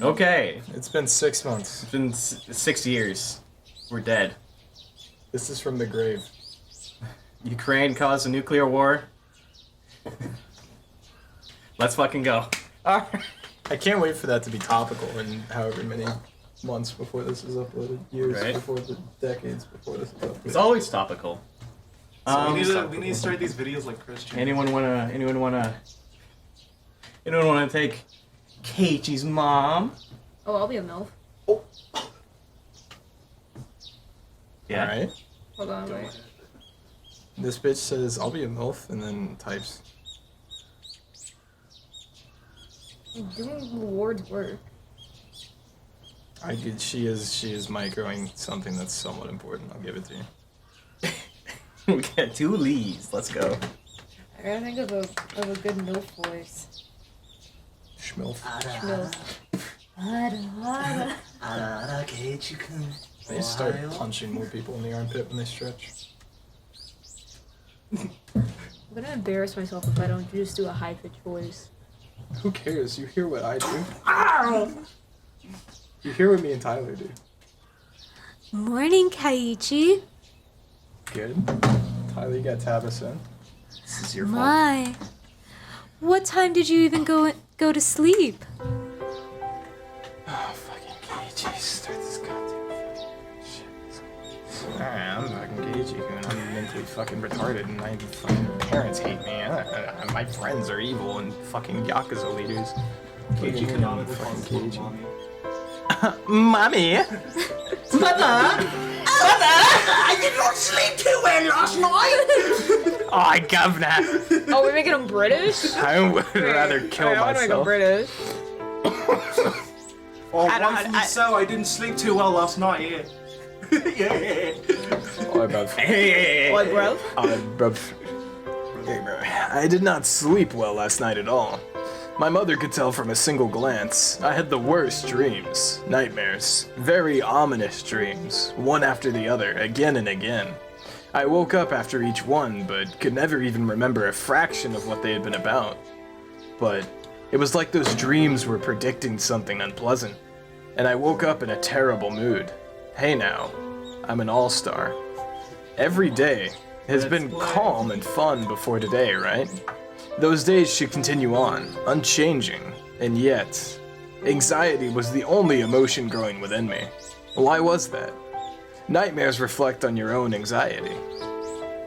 Okay. It's been 6 months. It's been 6 years. We're dead. This is from the grave. Ukraine caused a nuclear war. Let's fucking go. I can't wait for that to be topical in however many months before this is uploaded. Years Right. before, decades before this is uploaded. It's always topical. So we need to start these videos like Christian. Anyone wanna take Keiichi's mom? Oh, I'll be a MILF. Yeah. Alright. Hold on, wait. This bitch says, I'll be a MILF, and then types. I'm doing Ward's work. She is microing something that's somewhat important. I'll give it to you. We got 2 Lees. Let's go. I gotta think of a good MILF voice. Schmilf. MILF. They start punching more people in the armpit when they stretch. I'm gonna embarrass myself if I don't just do a high-pitched voice. Who cares? You hear what I do. You hear what me and Tyler do. Morning, Keiichi. Good. Tyler, you got Tabas in. This is your fault. My. What time did you even go to sleep? Oh, fucking Keiichi. Start this goddamn fucking shit. Alright, I'm fucking Keiichi, and I'm mentally fucking retarded, and my fucking parents hate me. My friends are evil and fucking Yakuza leaders. Keiichi Fucking canonically calls his Keiichi. mommy. Mommy! I did not sleep too well last night. Oh, governor! Oh, we're making him British? I would rather kill I wanna make him myself. British. Oh, rightfully so. I didn't sleep too well last night. Yeah. Yeah. Oh, bruv. What, bro? Bruv. Hey, bro. I did not sleep well last night at all. My mother could tell from a single glance. I had the worst dreams. Nightmares. Very ominous dreams. One after the other, again and again. I woke up after each one, but could never even remember a fraction of what they had been about. But it was like those dreams were predicting something unpleasant. And I woke up in a terrible mood. Hey now, I'm an all-star. Every day has been calm and fun before today, right? Those days should continue on, unchanging, and yet, anxiety was the only emotion growing within me. Why was that? Nightmares reflect on your own anxiety.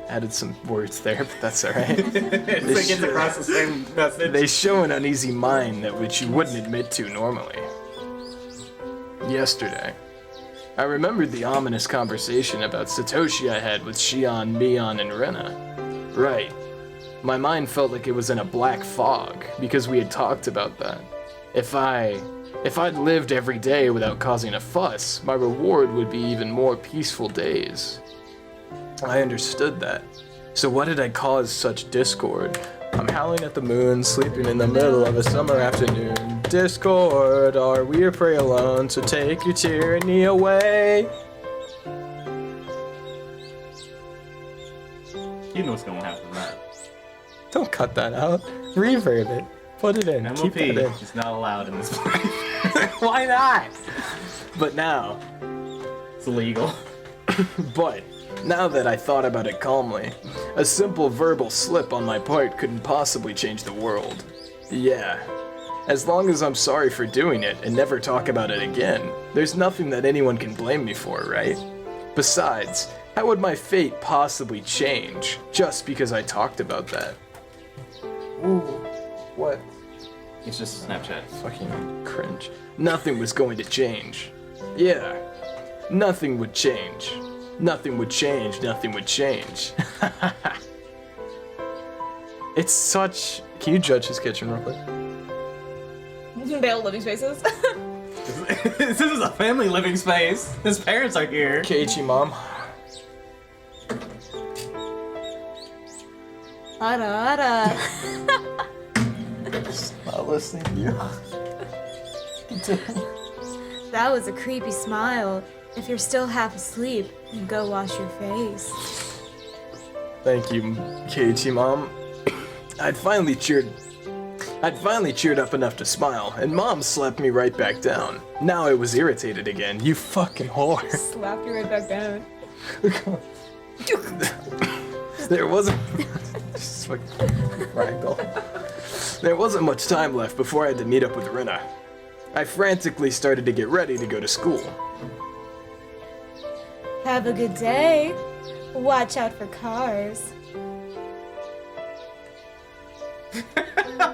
Added some words there, but that's alright. It gets across the same message. They show an uneasy mind that which you wouldn't admit to normally. Yesterday, I remembered the ominous conversation about Satoshi I had with Shion, Mion, and Rena. Right. My mind felt like it was in a black fog, because we had talked about that. If I'd lived every day without causing a fuss, my reward would be even more peaceful days. I understood that. So what did I cause such discord? I'm howling at the moon, sleeping in the middle of a summer afternoon. Discord, are we a prey alone? So take your tyranny away. You know what's gonna happen with that. Don't cut that out. Reverb it. Put it in. Keep it in. MOP is not allowed in this place. Why not? But now, It's illegal. but now that I thought about it calmly, a simple verbal slip on my part couldn't possibly change the world. Yeah. As long as I'm sorry for doing it and never talk about it again, there's nothing that anyone can blame me for, right? Besides, how would my fate possibly change just because I talked about that? Ooh, what? It's just a Snapchat. Fucking cringe. Nothing was going to change. Yeah, nothing would change. Nothing would change, nothing would change. It's such... Can you judge his kitchen real quick? Bale living spaces. This is a family living space. His parents are here. Keiichi, mom. Ara. Not listening to you. That was a creepy smile. If you're still half asleep, then go wash your face. Thank you, Keiichi, mom. I'd finally cheered I'd finally cheered up enough to smile, and Mom slapped me right back down. Now I was irritated again. You fucking whore. Slapped you right back down. There wasn't... Just fucking ragdoll. There wasn't much time left before I had to meet up with Rena. I frantically started to get ready to go to school. Have a good day. Watch out for cars.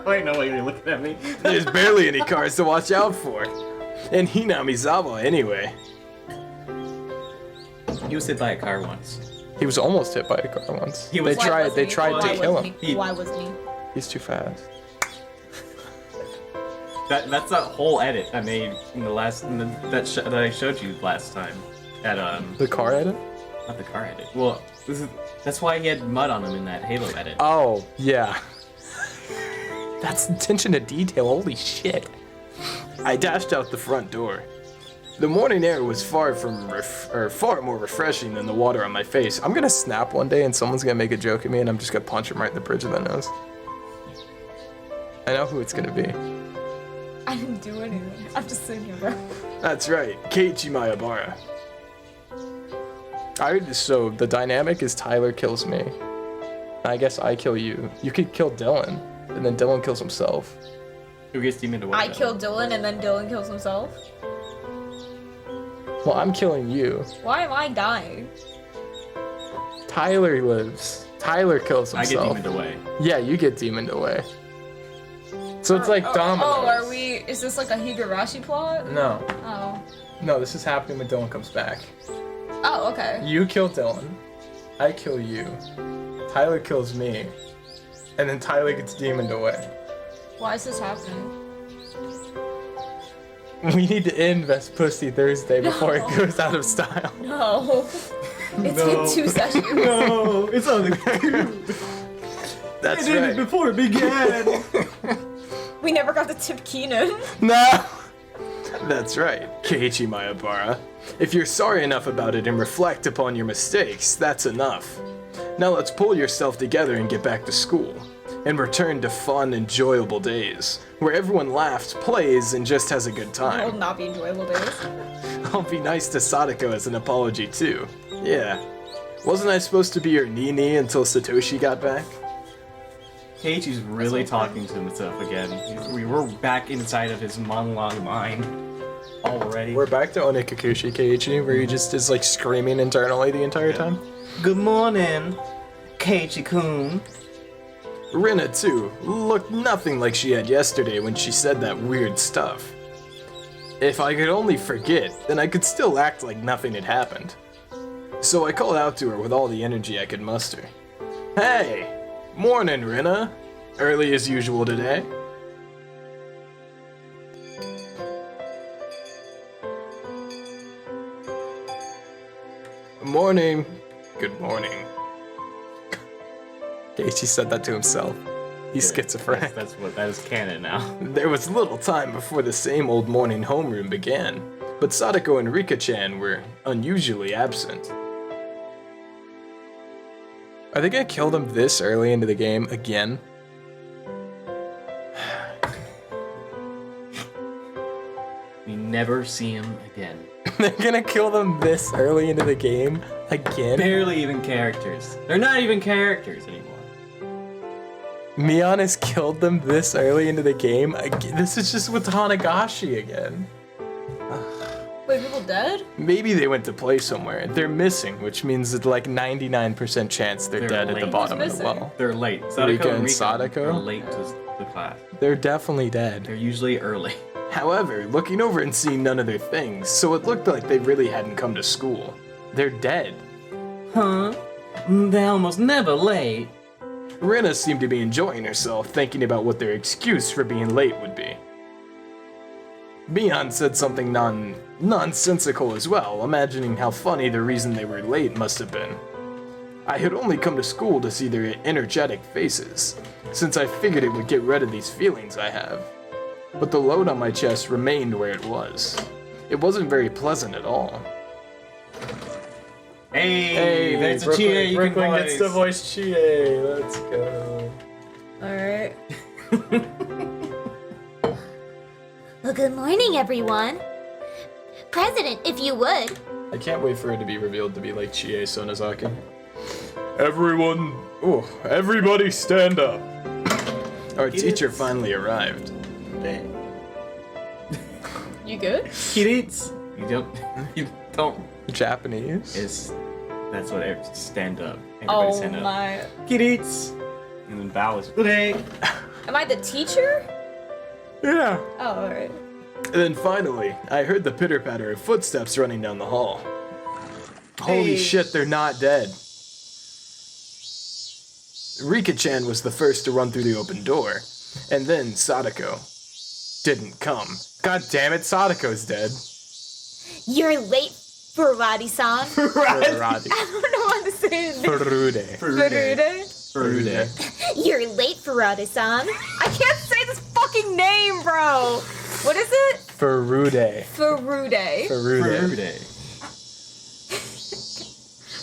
Wait, no, wait, you're looking at me. There's barely any cars to watch out for. In Hinamizawa, anyway. He was hit by a car once. He was almost hit by a car once. He was- They tried to kill him. Why wasn't he? He's too fast. That's that whole edit I made in the last that I showed you last time at The car edit? not the car edit. Well, that's why he had mud on him in that Halo edit. Oh, yeah. That's attention to detail, holy shit. I dashed out the front door. The morning air was far more refreshing than the water on my face. I'm gonna snap one day and someone's gonna make a joke at me and I'm just gonna punch him right in the bridge of the nose. I know who it's gonna be. I didn't do anything. I'm just sitting here, bro. That's right, Keiichi Mayabara. So the dynamic is Tyler kills me. I guess I kill you. You could kill Dylan, and then Dylan kills himself. Who gets deemed away? I killed Dylan and then Dylan kills himself. Well, I'm killing you. Why am I dying? Tyler lives. Tyler kills I himself. get deemed away. Yeah, you get demoned away. So it's like dominoes. Oh, are we? Is this like a Higurashi plot? No. Oh. No, this is happening when Dylan comes back. Oh, okay. You kill Dylan. I kill you. Tyler kills me. And then Tyler gets demoned away. Why is this happening? We need to end Best Pussy Thursday before it goes out of style. No. It's been 2 sessions. No, it's only That's it ended right. before it began. We never got to tip Keenan. No! That's right, Keiichi Mayabara. If you're sorry enough about it and reflect upon your mistakes, that's enough. Now let's pull yourself together and get back to school. And return to fun, enjoyable days, where everyone laughs, plays, and just has a good Will time. not be enjoyable days. I'll be nice to Sadako as an apology too. Yeah. Wasn't I supposed to be your Nini until Satoshi got back? Keiichi's really talking to himself again. We were back inside of his monologue mind already. We're back to Onikakushi Keiichi, where he just is like screaming internally the entire time. Good morning, Keiichi-kun. Rena, too, looked nothing like she had yesterday when she said that weird stuff. If I could only forget, then I could still act like nothing had happened. So I called out to her with all the energy I could muster. Hey! Morning, Rena. Early as usual today. Morning. Good morning. Keiichi said that to himself. He's schizophrenic. That is canon now. There was little time before the same old morning homeroom began, but Sadako and Rika-chan were unusually absent. Are they gonna kill them this early into the game again? We never see him again. They're gonna kill them this early into the game again? Barely even characters. They're not even characters anymore. Mion has killed them this early into the game again? This is just with Tanagashi again. Wait, people dead? Maybe they went to play somewhere. They're missing, which means it's like 99% chance they're They're dead at the late. bottom of Who's the missing? well. They're late. Rika and Sadako? are late to the class. They're definitely dead. They're usually early. However, looking over and seeing none of their things, so it looked like they really hadn't come to school. They're dead. Huh? They're almost never late. Rena seemed to be enjoying herself, thinking about what their excuse for being late would be. Mion said something nonsensical as well, imagining how funny the reason they were late must have been. I had only come to school to see their energetic faces, since I figured it would get rid of these feelings I have. But the load on my chest remained where it was. It wasn't very pleasant at all. Hey, there's a cheer you can Brooklyn voice. gets to voice Chie. Let's go. Alright. Well, good morning, everyone. President, if you would. I can't wait for it to be revealed to be like Chie Sonozaki. Everybody stand up. Our teacher finally arrived. You good? Kiritsu. You don't. Japanese? That's what stand up. Everybody Oh stand up. my. Kiritsu. And then bow is Ure. Am I the teacher? Yeah. Oh, alright. And then finally, I heard the pitter-patter of footsteps running down the hall. Holy shit, they're not dead. Rika-chan was the first to run through the open door, and then Sadako didn't come. God damn it, Sadako's dead. You're late, Ferrari-san. Ferrari. I don't know how to say it. Ferude. Furude. You're late, Ferrari-san. I can't say this fucking name, bro. What is it? Ferude. Ferude. Ferude.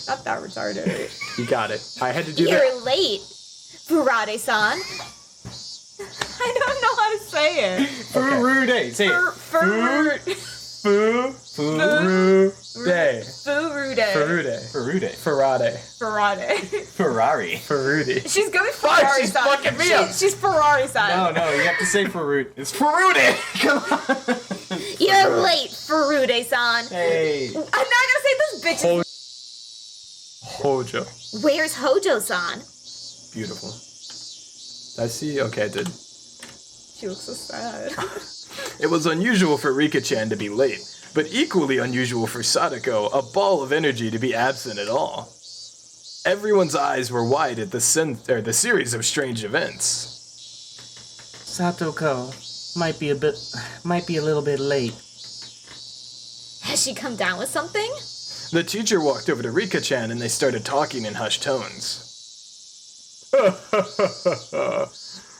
Not that retarded. You got it. I had to do that. You're late, Ferrari-san. I don't know how to say it. Furude. Say it. Ferude. Ferude. Ferude. Ferude. Furude. Ferrade. Ferrari. Ferrari. Ferude. She's gonna be Fuck, Ferrari she's side. fucking me up. She's Ferrari side. No, you have to say Furude. It's Furude. Come on. You're late, Ferude-san. Hey. I'm not gonna say this bitch. Hojo. Where's Hojo-san? Beautiful. Did I see? Okay, I did. She looks so sad. It was unusual for Rika-chan to be late, but equally unusual for Sadako, a ball of energy, to be absent at all. Everyone's eyes were wide at the series of strange events. Satoko might be a little bit late. Has she come down with something? The teacher walked over to Rika-chan and they started talking in hushed tones.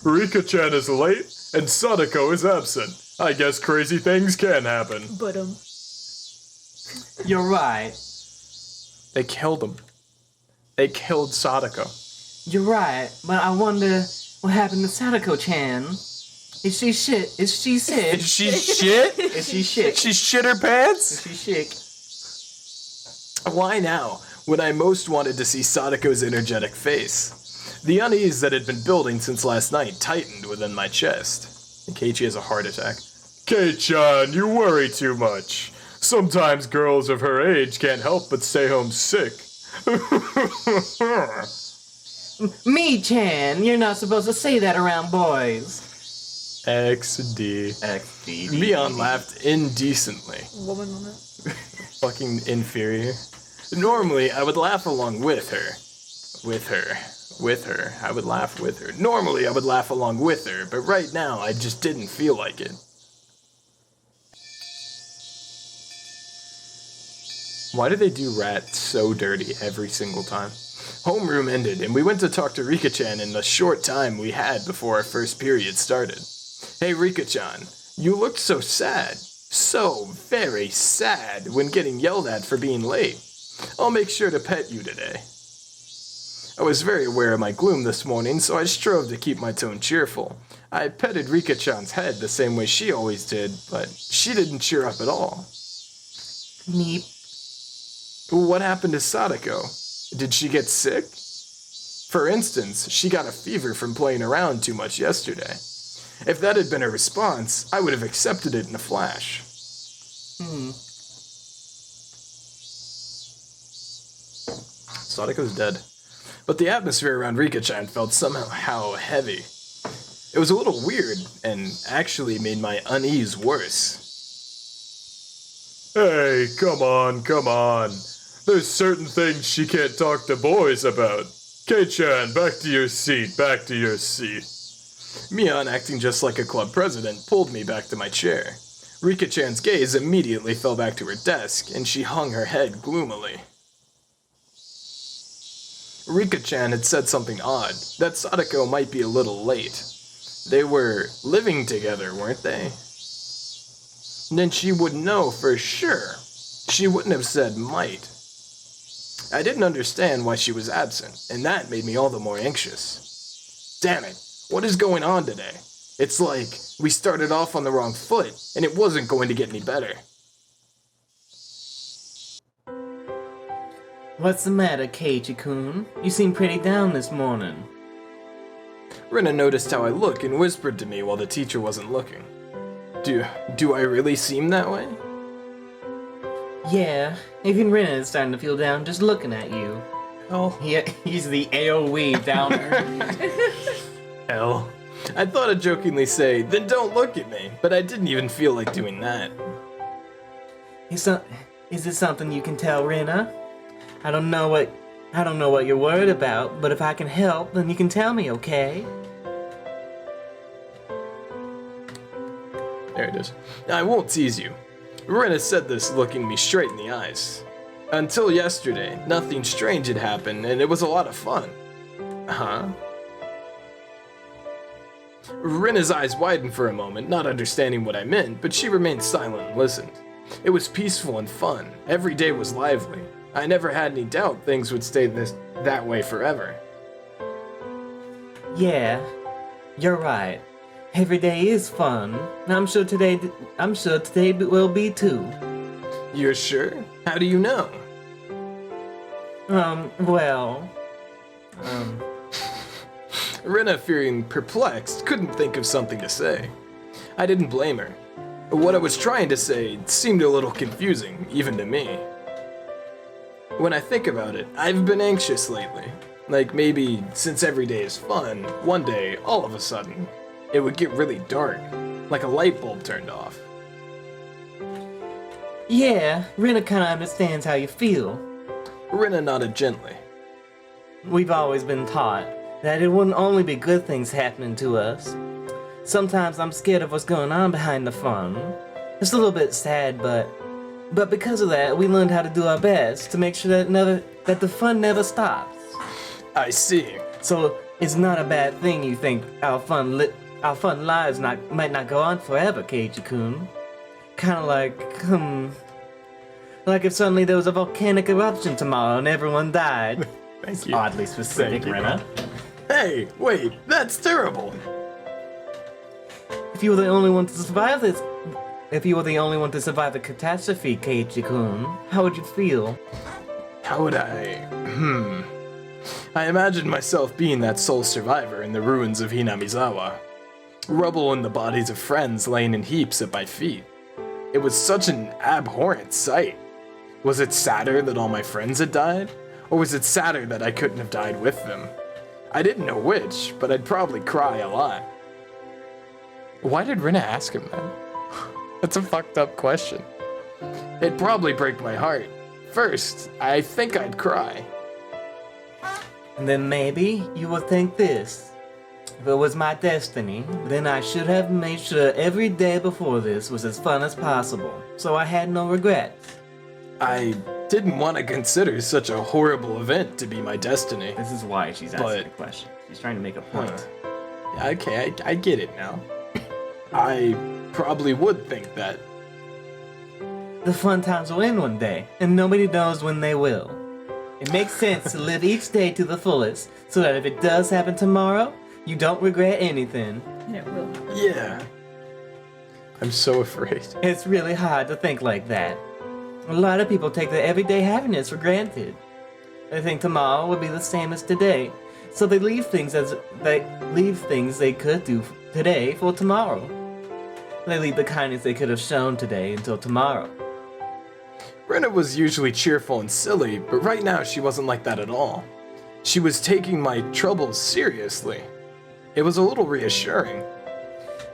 Rika-chan is late and Sadako is absent. I guess crazy things can happen. But You're right. They killed him. They killed Sadako. You're right, but I wonder what happened to Sadako-chan. Is she shit? Is she sick? Is she shit? Is she shit? She shit her pants? Is she sick? Why now, when I most wanted to see Sadako's energetic face? The unease that had been building since last night tightened within my chest. And Keiichi has a heart attack. Kei-chan, you worry too much. Sometimes girls of her age can't help but stay home sick. Me-chan, you're not supposed to say that around boys. XD. XD. Mion laughed indecently. woman moment. Fucking inferior. Normally, I would laugh along with her. I would laugh with her. Normally, I would laugh along with her, but right now, I just didn't feel like it. Why do they do Rat so dirty every single time? Homeroom ended, and we went to talk to Rika-chan in the short time we had before our first period started. Hey Rika-chan, you looked so sad. So very sad when getting yelled at for being late. I'll make sure to pet you today. I was very aware of my gloom this morning, so I strove to keep my tone cheerful. I petted Rika-chan's head the same way she always did, but she didn't cheer up at all. Meep. What happened to Sadako? Did she get sick? For instance, she got a fever from playing around too much yesterday. If that had been her response, I would have accepted it in a flash. Sadako's dead. But the atmosphere around Rika-chan felt somehow heavy. It was a little weird, and actually made my unease worse. Hey, come on. There's certain things she can't talk to boys about. Kei-chan, back to your seat. Mion, acting just like a club president, pulled me back to my chair. Rika-chan's gaze immediately fell back to her desk, and she hung her head gloomily. Rika-chan had said something odd, that Sadako might be a little late. They were living together, weren't they? Then she would know for sure. She wouldn't have said might. I didn't understand why she was absent, and that made me all the more anxious. Damn it, what is going on today? It's like we started off on the wrong foot, and it wasn't going to get any better. What's the matter, Keiichi-kun? You seem pretty down this morning. Rena noticed how I look and whispered to me while the teacher wasn't looking. Do I really seem that way? Yeah, even Rena is starting to feel down just looking at you. Oh, He's the AoE downer. hell. I thought I'd jokingly say, then don't look at me, but I didn't even feel like doing that. Is it something you can tell Rena? I don't know what you're worried about, but if I can help, then you can tell me, okay? There it is. I won't tease you. Rena said this looking me straight in the eyes. Until yesterday, nothing strange had happened, and it was a lot of fun. Huh? Rena's eyes widened for a moment, not understanding what I meant, but she remained silent and listened. It was peaceful and fun. Every day was lively. I never had any doubt things would stay that way forever. Yeah, you're right. Every day is fun. I'm sure today will be too. You're sure? How do you know? Well... Rena, feeling perplexed, couldn't think of something to say. I didn't blame her. What I was trying to say seemed a little confusing, even to me. When I think about it, I've been anxious lately. Like maybe, since every day is fun, one day, all of a sudden, it would get really dark, like a light bulb turned off. Yeah, Rena kinda understands how you feel. Rena nodded gently. We've always been taught that it wouldn't only be good things happening to us. Sometimes I'm scared of what's going on behind the fun. It's a little bit sad, but because of that, we learned how to do our best to make sure that the fun never stops. I see. So it's not a bad thing you think our fun lives might not go on forever, Keiichi-kun. Kinda like if suddenly there was a volcanic eruption tomorrow and everyone died. Thank you. Oddly specific, Thank you. Rena. Hey, wait, that's terrible. If you were the only one to survive the catastrophe, Keiichi-kun, how would you feel? How would I... I imagined myself being that sole survivor in the ruins of Hinamizawa. Rubble and the bodies of friends laying in heaps at my feet. It was such an abhorrent sight. Was it sadder that all my friends had died? Or was it sadder that I couldn't have died with them? I didn't know which, but I'd probably cry a lot. Why did Rena ask him that? That's a fucked up question. It'd probably break my heart. First, I think I'd cry. And then maybe you would think this. If it was my destiny, then I should have made sure every day before this was as fun as possible, so I had no regrets. I didn't want to consider such a horrible event to be my destiny. This is why she's asking But- the question. She's trying to make a point. Okay, I get it now. I probably would think that. The fun times will end one day, and nobody knows when they will. It makes sense to live each day to the fullest, so that if it does happen tomorrow, you don't regret anything. And it will. Yeah. I'm so afraid. It's really hard to think like that. A lot of people take their everyday happiness for granted. They think tomorrow will be the same as today, so they leave things they could do today for tomorrow. They leave the kindness they could have shown today until tomorrow. Rena was usually cheerful and silly, but right now she wasn't like that at all. She was taking my troubles seriously. It was a little reassuring.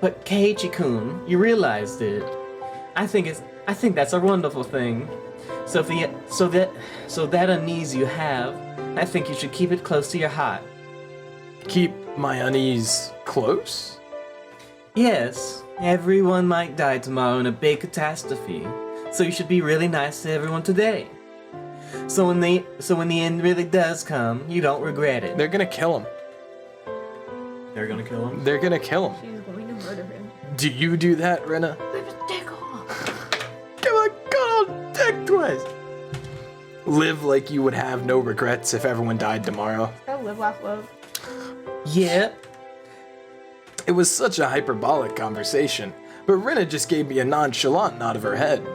But Keiichi-kun, you realized it. I think that's a wonderful thing. So that unease you have, I think you should keep it close to your heart. Keep my unease close? Yes, everyone might die tomorrow in a big catastrophe, so you should be really nice to everyone today. So when the end really does come, you don't regret it. They're gonna kill him. They're gonna kill him? They're gonna kill him. She's going to murder him. Do you do that, Rena? Rip his dick off. Give a good old dick twist. Live like you would have no regrets if everyone died tomorrow. Go live, laugh, love. Yep. It was such a hyperbolic conversation, but Rena just gave me a nonchalant nod of her head.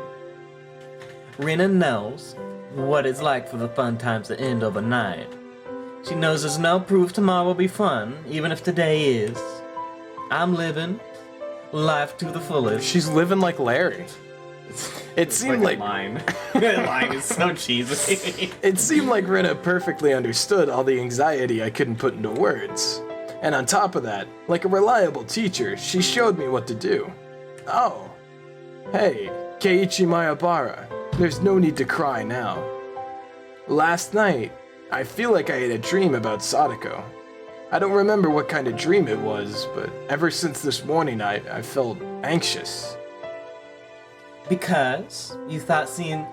Rena knows what it's like for the fun times to end overnight. She knows there's no proof tomorrow will be fun, even if today is. I'm living life to the fullest. She's living like Larry. It seemed like line. That line is so cheesy. It seemed like Rena perfectly understood all the anxiety I couldn't put into words. And on top of that, like a reliable teacher, she showed me what to do. Oh. Hey, Keiichi Mayabara. There's no need to cry now. Last night, I feel like I had a dream about Sadako. I don't remember what kind of dream it was, but ever since this morning I felt anxious. Because you thought seeing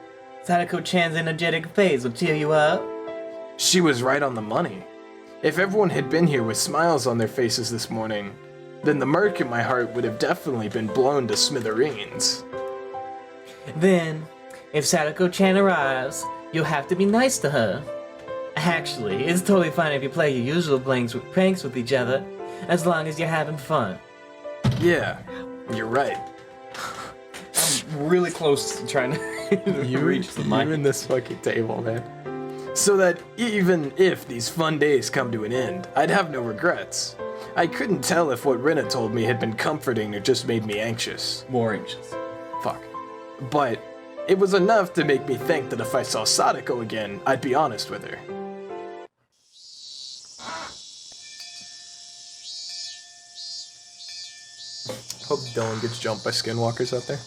Sadako-chan's energetic phase would cheer you up? She was right on the money. If everyone had been here with smiles on their faces this morning, then the murk in my heart would have definitely been blown to smithereens. Then, if Sadako-chan arrives, you'll have to be nice to her. Actually, it's totally fine if you play your usual pranks with each other, as long as you're having fun. Yeah, you're right. I'm really close to trying to reach the mic. You and this fucking table, man. So that even if these fun days come to an end, I'd have no regrets. I couldn't tell if what Rena told me had been comforting or just made me anxious. More anxious. Fuck. But it was enough to make me think that if I saw Sadako again, I'd be honest with her. Hope Dylan gets jumped by skinwalkers out there.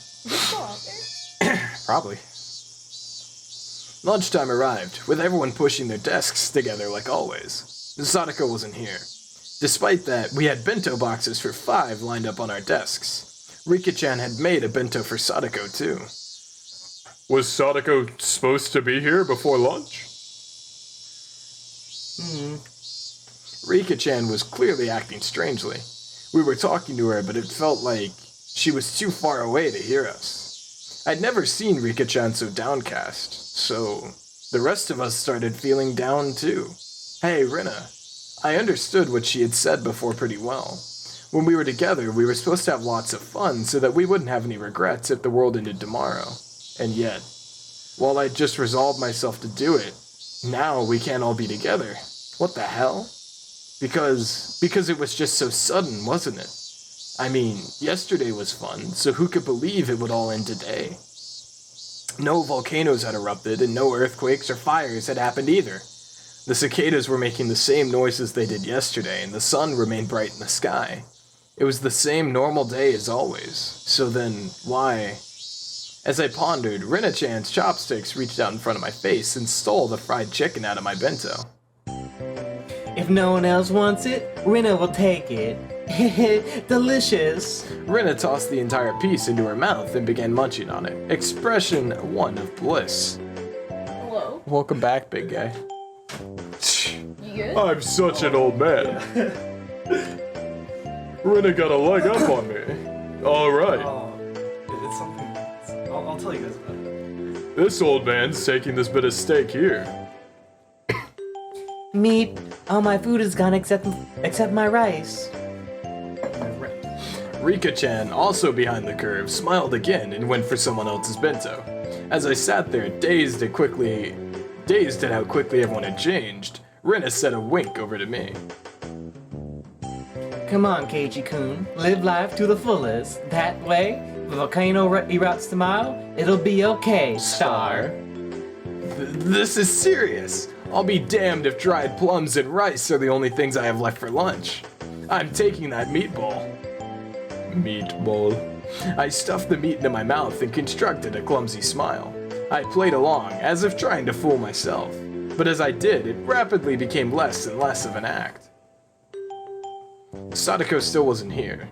Probably. Lunchtime arrived, with everyone pushing their desks together like always. Sadako wasn't here. Despite that, we had bento boxes for 5 lined up on our desks. Rika-chan had made a bento for Sadako too. Was Sadako supposed to be here before lunch? Rika-chan was clearly acting strangely. We were talking to her, but it felt like she was too far away to hear us. I'd never seen Rika-chan so downcast, so the rest of us started feeling down too. Hey, Rena. I understood what she had said before pretty well. When we were together, we were supposed to have lots of fun so that we wouldn't have any regrets if the world ended tomorrow. And yet, while I'd just resolved myself to do it, now we can't all be together. What the hell? Because it was just so sudden, wasn't it? I mean, yesterday was fun, so who could believe it would all end today? No volcanoes had erupted, and no earthquakes or fires had happened either. The cicadas were making the same noises they did yesterday, and the sun remained bright in the sky. It was the same normal day as always, so then why? As I pondered, Rena-chan's chopsticks reached out in front of my face and stole the fried chicken out of my bento. If no one else wants it, Rena will take it. Delicious. Rena tossed the entire piece into her mouth and began munching on it. Expression one of bliss. Hello? Welcome back, big guy. You good? I'm such an old man. Rena got a leg up on me. Alright, It's something. I'll tell you guys about it. this old man's taking this bit of steak here. Meat. All my food is gone except my rice. Rika-chan, also behind the curve, smiled again and went for someone else's bento. As I sat there, dazed at how quickly everyone had changed, Rena said a wink over to me. Come on, Keiichi-kun. Live life to the fullest. That way, if the volcano erupts tomorrow, it'll be okay, star. This is serious. I'll be damned if dried plums and rice are the only things I have left for lunch. I'm taking that meatball. Meatball. I stuffed the meat into my mouth and constructed a clumsy smile. I played along, as if trying to fool myself. But as I did, it rapidly became less and less of an act. Sadako still wasn't here.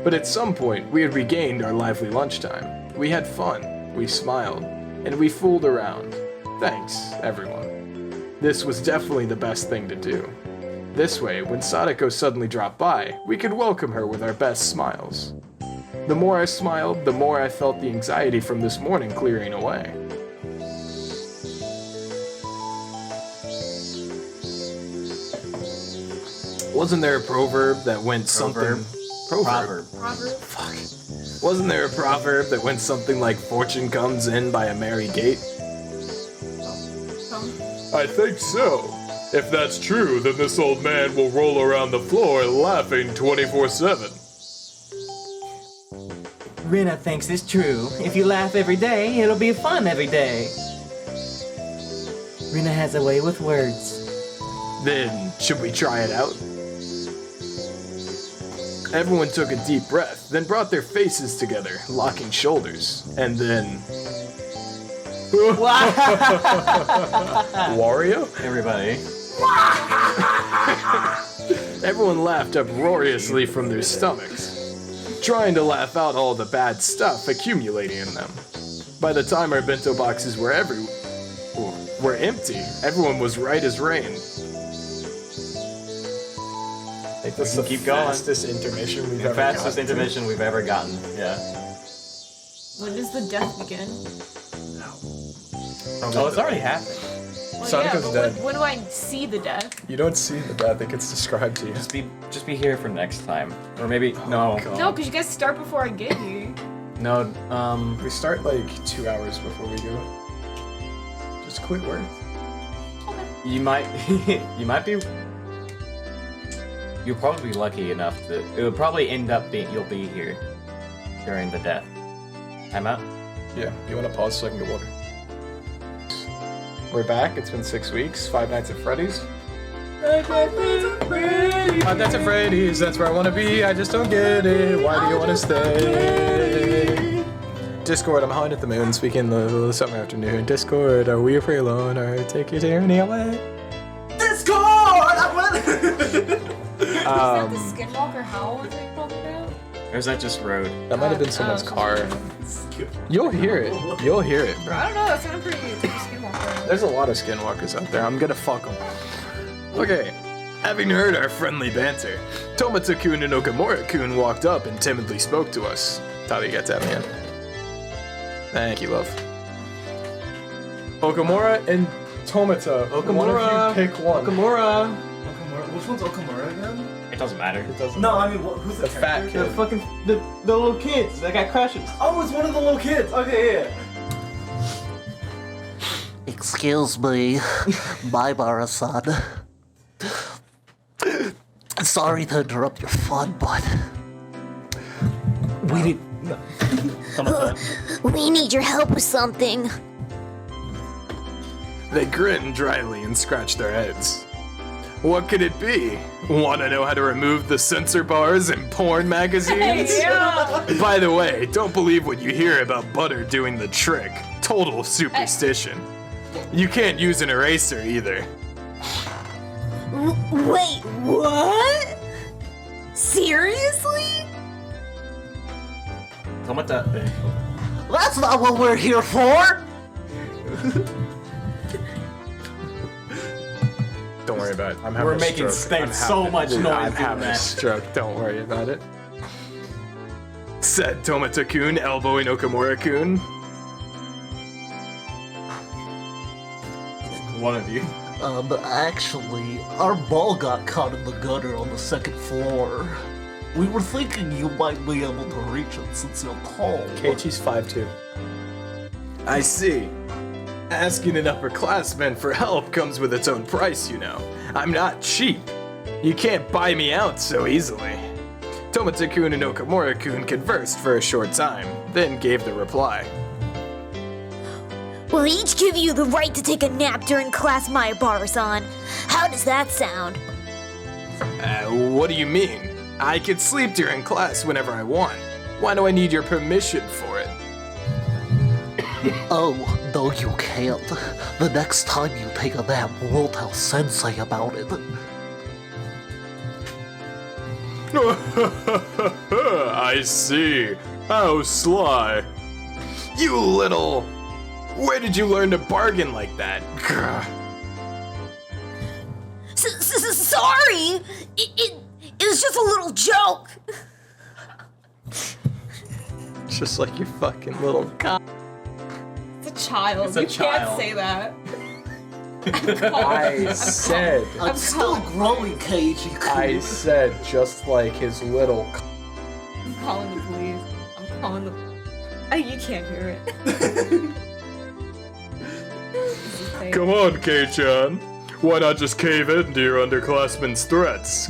But at some point, we had regained our lively lunchtime. We had fun, we smiled, and we fooled around. Thanks, everyone. This was definitely the best thing to do. This way, when Sadako suddenly dropped by, we could welcome her with our best smiles. The more I smiled, the more I felt the anxiety from this morning clearing away. Wasn't there a proverb that went something... Proverb. Fuck. Wasn't there a proverb that went something like fortune comes in by a merry gate? I think so. If that's true, then this old man will roll around the floor laughing 24/7. Rena thinks it's true. If you laugh every day, it'll be fun every day. Rena has a way with words. Then, should we try it out? Everyone took a deep breath, then brought their faces together, locking shoulders, and then... Wario? Everybody. Everyone laughed uproariously from their stomachs, trying to laugh out all the bad stuff accumulating in them. By the time our bento boxes were empty, everyone was right as rain. I think this is the keep going. fastest intermission we've ever Fastest gotten. intermission we've ever gotten. Yeah. When does the death begin? Oh, it's already happened. Well, Sonica's but dead. when do I see the death? You don't see the death, it gets described to you. Just be here for next time, or maybe no, God. No, because you guys start before I get here. no. We start like 2 hours before we go. Just quit work. You might, you might be. You'll probably be lucky enough to. It would probably end up being you'll be here during the death. I'm out. Yeah, you want to pause so I can get water? We're back. It's been 6 weeks. 5 Nights at Freddy's. Five Nights at Freddy's. That's where I want to be. I just don't get it. Why do you want to stay? Discord. I'm high at the moon. Speaking the summer afternoon. Discord. Are we free alone or take your tyranny away? Discord! I went. Is that the Skinwalker Howl that you're talking about? Or is that just road? That might have been someone's car. You'll hear it. You'll hear it, bro. I don't know, that sounded pretty Skinwalker. There's a lot of skinwalkers out there. I'm gonna fuck them. Okay. Having heard our friendly banter, Tomata-kun and Okamura-kun walked up and timidly spoke to us. Tali gets at me in. Thank you, love. Okamura and Tomata. One of you pick one. Okamura. Which one's Okamura again? It doesn't matter. It doesn't. No, I mean, who's the The fat character? kid. Fucking the little kids that got crushes. Oh, it's one of the little kids. Okay, yeah. Excuse me, Maibara-san. Sorry to interrupt your fun, but we need. We need your help with something. They grinned dryly and scratched their heads. What could it be? Want to know how to remove the censor bars in porn magazines? Yeah! By the way, don't believe what you hear about butter doing the trick. Total superstition. You can't use an eraser either. Wait, what? Seriously? Tomata. That's not what we're here for! Don't worry about it. I'm having We're a making stroke. so much noise I'm doing having a that. stroke. Don't worry about it. Said Tomata-kun, elbowing Okamura-kun. One of you. Actually, our ball got caught in the gutter on the second floor. We were thinking you might be able to reach it since you're tall. Keiichi's 5'2". I see. Asking an upperclassman for help comes with its own price, you know. I'm not cheap. You can't buy me out so easily. Tomata-kun and Okamura-kun conversed for a short time, then gave the reply. We'll each give you the right to take a nap during class, Maibara-san. How does that sound? What do you mean? I could sleep during class whenever I want. Why do I need your permission for it? Oh, no you can't. The next time you take a nap, we'll tell Sensei about it. I see. How sly. You little... Where did you learn to bargain like that? Sorry! It was just a little joke! Just like your fucking little cock. It's a child. It's a You can't child. say that. I said... I'm still growing, Keiichi. I said just like his little calling the police. I'm calling the. You can't hear it. This is fake. Come on, Kei-chan. Why not just cave in to your underclassmen's threats?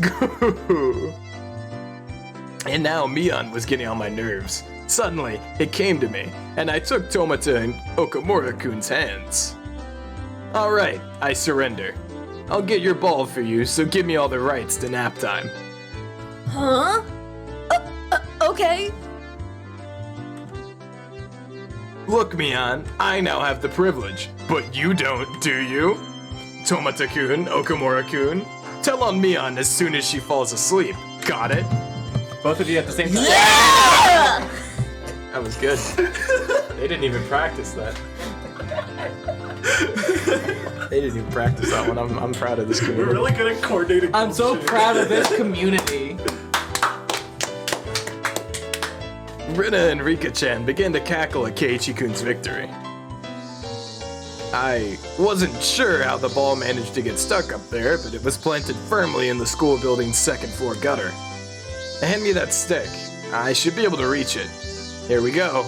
And now Mion was getting on my nerves. Suddenly, it came to me, and I took Tomata and Okamura-kun's hands. Alright, I surrender. I'll get your ball for you, so give me all the rights to nap time. Huh? Okay. Look, Mion, I now have the privilege, but you don't, do you? Tomata-kun, Okamura-kun, tell on Mion as soon as she falls asleep. Got it? Both of you at the same time. Yeah! That was good. They didn't even practice that. They didn't even practice that one. I'm proud of this We're community. really good at coordinating. I'm so bullshit. proud of this community. Rena and Rika-chan began to cackle at Keiichi-kun's victory. I wasn't sure how the ball managed to get stuck up there, but it was planted firmly in the school building's second floor gutter. Hand me that stick. I should be able to reach it. Here we go.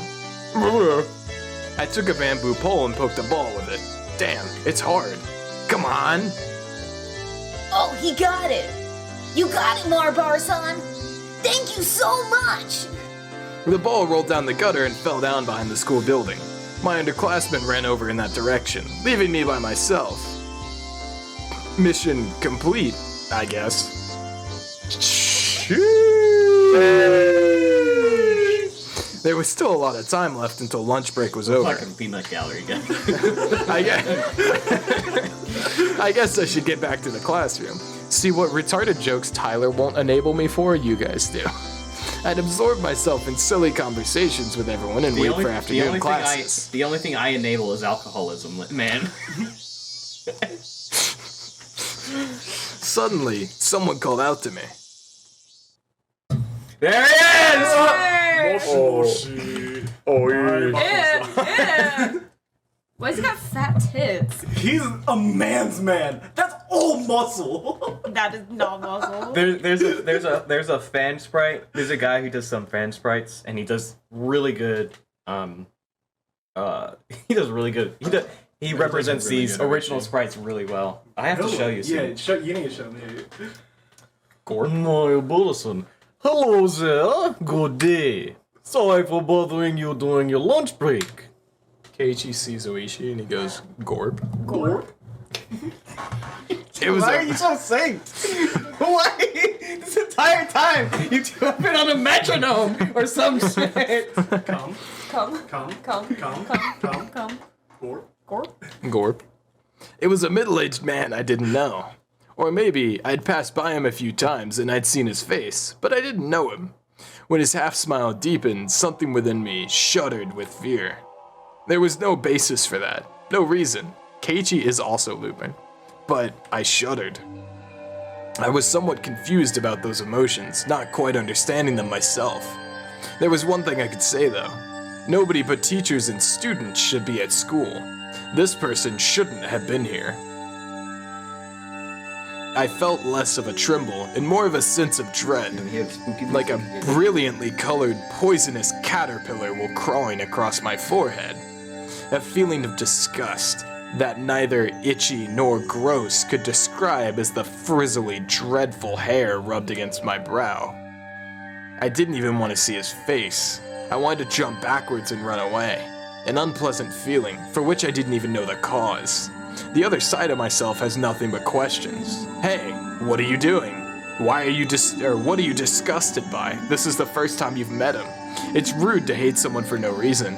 I took a bamboo pole and poked a ball with it. Damn, it's hard. Come on. Oh, he got it. You got it, Marbar-san. Thank you so much. The ball rolled down the gutter and fell down behind the school building. My underclassmen ran over in that direction, leaving me by myself. Mission complete, I guess. There was still a lot of time left until lunch break was over. Fucking peanut gallery again. I guess I should get back to the classroom. See what retarded jokes Tyler won't enable me for, you guys do. I'd absorb myself in silly conversations with everyone and wait for afternoon classes. The only thing I enable is alcoholism, man. Suddenly, someone called out to me. There he is! Oh, yeah. Why has he got fat tits? He's a man's man. That's all muscle. That is not muscle. There's a fan sprite. There's a guy who does some fan sprites, and he does really good. He does really good. He represents really these good original actually. sprites really well. I have to show you some. Yeah, you need to show me. My Bulletin. Hello there. Good day. Sorry for bothering you during your lunch break. Keiichi sees Ooishi and he goes, Gorp. Gorp. It was Why are you so synced? Why? This entire time you two have been on a metronome or some shit. Come. Gorp. Gorp. It was a middle-aged man I didn't know. Or maybe I'd passed by him a few times and I'd seen his face, but I didn't know him. When his half-smile deepened, something within me shuddered with fear. There was no basis for that, no reason. Keiichi is also looping, but I shuddered. I was somewhat confused about those emotions, not quite understanding them myself. There was one thing I could say though. Nobody but teachers and students should be at school. This person shouldn't have been here. I felt less of a tremble and more of a sense of dread, like a brilliantly colored poisonous caterpillar will crawling across my forehead. A feeling of disgust that neither itchy nor gross could describe as the frizzly, dreadful hair rubbed against my brow. I didn't even want to see his face. I wanted to jump backwards and run away. An unpleasant feeling for which I didn't even know the cause. The other side of myself has nothing but questions. Hey, what are you doing? What are you disgusted by? This is the first time you've met him. It's rude to hate someone for no reason.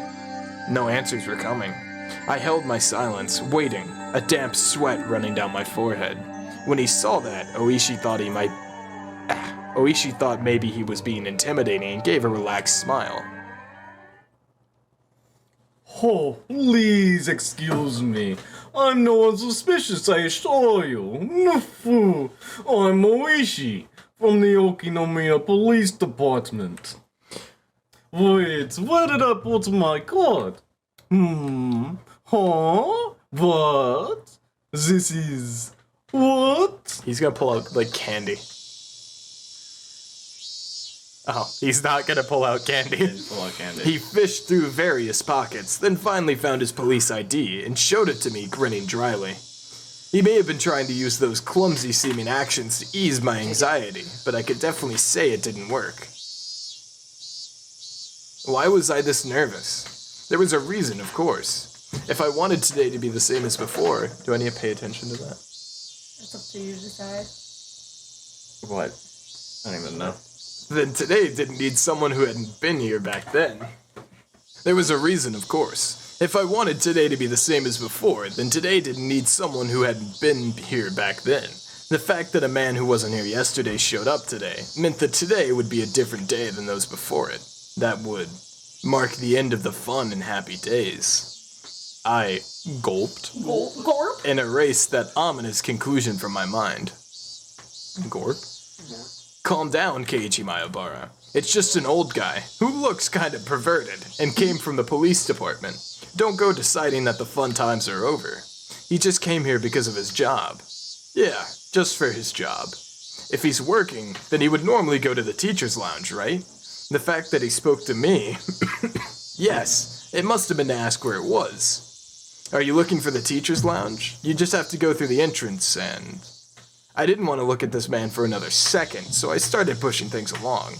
No answers were coming. I held my silence, waiting, a damp sweat running down my forehead. When he saw that, Ooishi thought maybe he was being intimidating and gave a relaxed smile. Oh, please excuse me. I'm no one suspicious, I assure you. Nufu. I'm Ooishi from the Okinomiya Police Department. Wait, where did I put my card? Huh? What? This is... What? He's gonna pull out, like, candy. Oh, he's not gonna pull out candy. Pull out candy. He fished through various pockets, then finally found his police ID and showed it to me, grinning dryly. He may have been trying to use those clumsy-seeming actions to ease my anxiety, but I could definitely say it didn't work. Why was I this nervous? There was a reason, of course. If I wanted today to be the same as before, do I need to pay attention to that? It's up to you to decide. What? I don't even know. Then today didn't need someone who hadn't been here back then. There was a reason, of course. If I wanted today to be the same as before, then today didn't need someone who hadn't been here back then. The fact that a man who wasn't here yesterday showed up today meant that today would be a different day than those before it. That would mark the end of the fun and happy days. I gulped and erased that ominous conclusion from my mind. Gorp? Calm down, Keiichi Mayabara. It's just an old guy who looks kind of perverted and came from the police department. Don't go deciding that the fun times are over. He just came here because of his job. Yeah, just for his job. If he's working, then he would normally go to the teacher's lounge, right? The fact that he spoke to me... Yes, it must have been to ask where it was. Are you looking for the teacher's lounge? You just have to go through the entrance and... I didn't want to look at this man for another second, so I started pushing things along.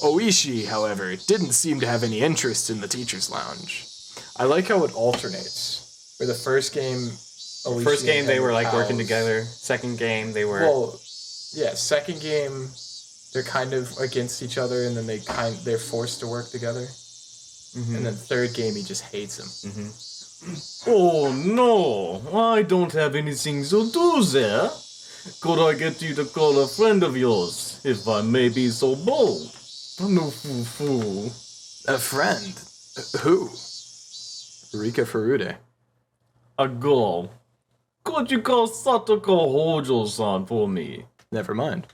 Ooishi, however, didn't seem to have any interest in the teacher's lounge. I like how it alternates. For the first game, Ooishi First game, they and were like pals. working together. Second game, they were. Well, yeah, second game, they're kind of against each other, and then they're forced to work together. Mhm. And then third game, he just hates him. Oh no, I don't have anything to do there. Could I get you to call a friend of yours, if I may be so bold? No foo-foo. A friend? Who? Rika Furude. A girl. Could you call Satoko Hojo-san for me? Never mind.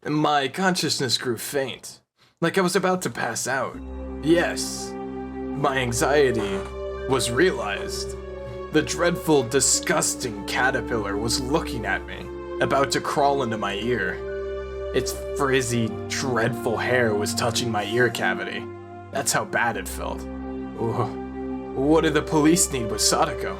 My consciousness grew faint, like I was about to pass out. Yes, my anxiety was realized. The dreadful, disgusting caterpillar was looking at me, about to crawl into my ear. Its frizzy, dreadful hair was touching my ear cavity. That's how bad it felt. Ugh. What did the police need with Sadako?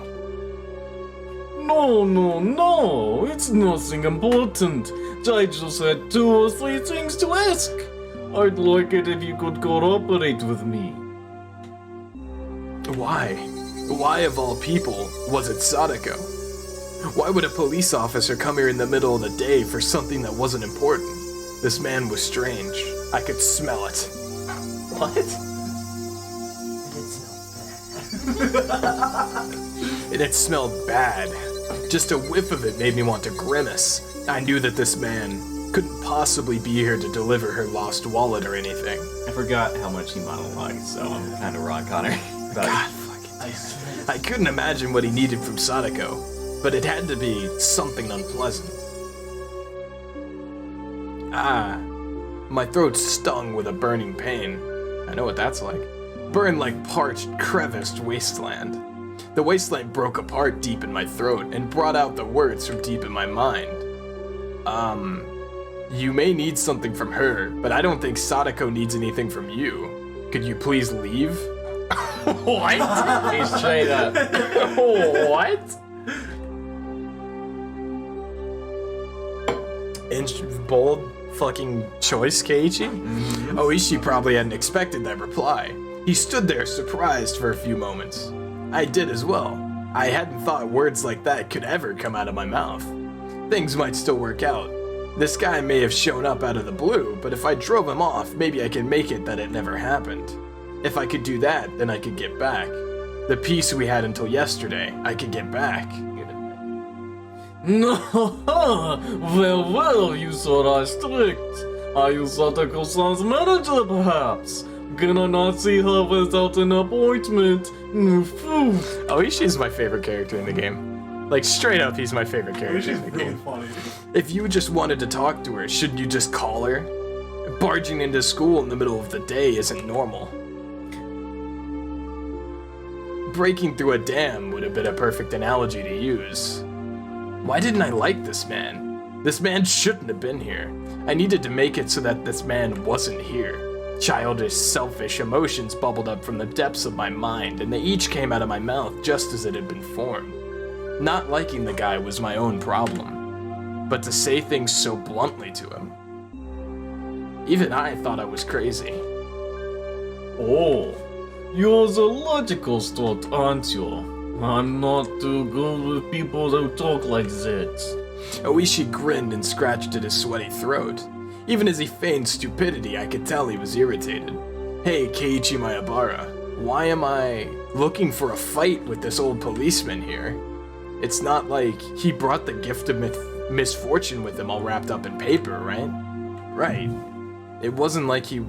No, it's nothing important. I just had 2 or 3 things to ask. I'd like it if you could cooperate with me. Why? Why of all people was it Sadako? Why would a police officer come here in the middle of the day for something that wasn't important? This man was strange. I could smell it. What? And it smelled bad. Just a whiff of it made me want to grimace. I knew that this man couldn't possibly be here to deliver her lost wallet or anything. I forgot how much he monologued, so I'm kind of raw, Connor. God fucking damn it. I couldn't imagine what he needed from Sadako, but it had to be something unpleasant. Ah, my throat stung with a burning pain. I know what that's like. Burned like parched, creviced wasteland. The wasteland broke apart deep in my throat and brought out the words from deep in my mind. You may need something from her, but I don't think Sadako needs anything from you. Could you please leave? What? He's straight up. What? Bold fucking choice, Keiichi? Ooishi probably hadn't expected that reply. He stood there surprised for a few moments. I did as well. I hadn't thought words like that could ever come out of my mouth. Things might still work out. This guy may have shown up out of the blue, but if I drove him off, maybe I can make it that it never happened. If I could do that, then I could get back. The peace we had until yesterday, I could get back. No, well, you thought I was strict. Are you Satoko-san's manager, perhaps? Can I not see her without an appointment? Foo. Oishi's my favorite character in the game. Like, straight up, he's my favorite character in the game. Funny. If you just wanted to talk to her, shouldn't you just call her? Barging into school in the middle of the day isn't normal. Breaking through a dam would have been a perfect analogy to use. Why didn't I like this man? This man shouldn't have been here. I needed to make it so that this man wasn't here. Childish, selfish emotions bubbled up from the depths of my mind, and they each came out of my mouth just as it had been formed. Not liking the guy was my own problem, but to say things so bluntly to him, even I thought I was crazy. Oh, you're the logical sort, aren't you? I'm not too good with people who talk like that. Ooishi grinned and scratched at his sweaty throat. Even as he feigned stupidity, I could tell he was irritated. Hey, Keiichi Mayabara, why am I looking for a fight with this old policeman here? It's not like he brought the gift of misfortune with him all wrapped up in paper, right? Right. It wasn't like he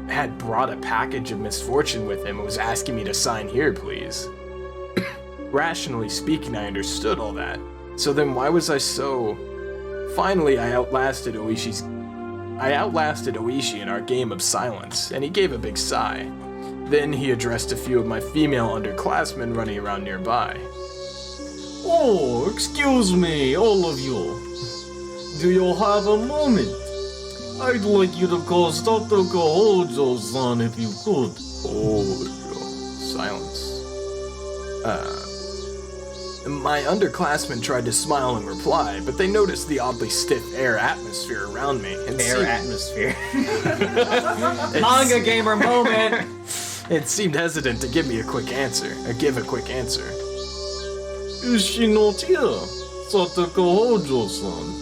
had brought a package of misfortune with him and was asking me to sign here, please. Rationally speaking, I understood all that. So then why was I so... Finally, I outlasted Ooishi in our game of silence, and he gave a big sigh. Then he addressed a few of my female underclassmen running around nearby. Oh, excuse me, all of you. Do you have a moment? I'd like you to call Tatarigoroshi-san if you could. Oh, silence. My underclassmen tried to smile and reply, but they noticed the oddly stiff air atmosphere around me. And Atmosphere. Manga gamer moment. It seemed hesitant to give a quick answer. Is she not here? Tatarigoroshi-san.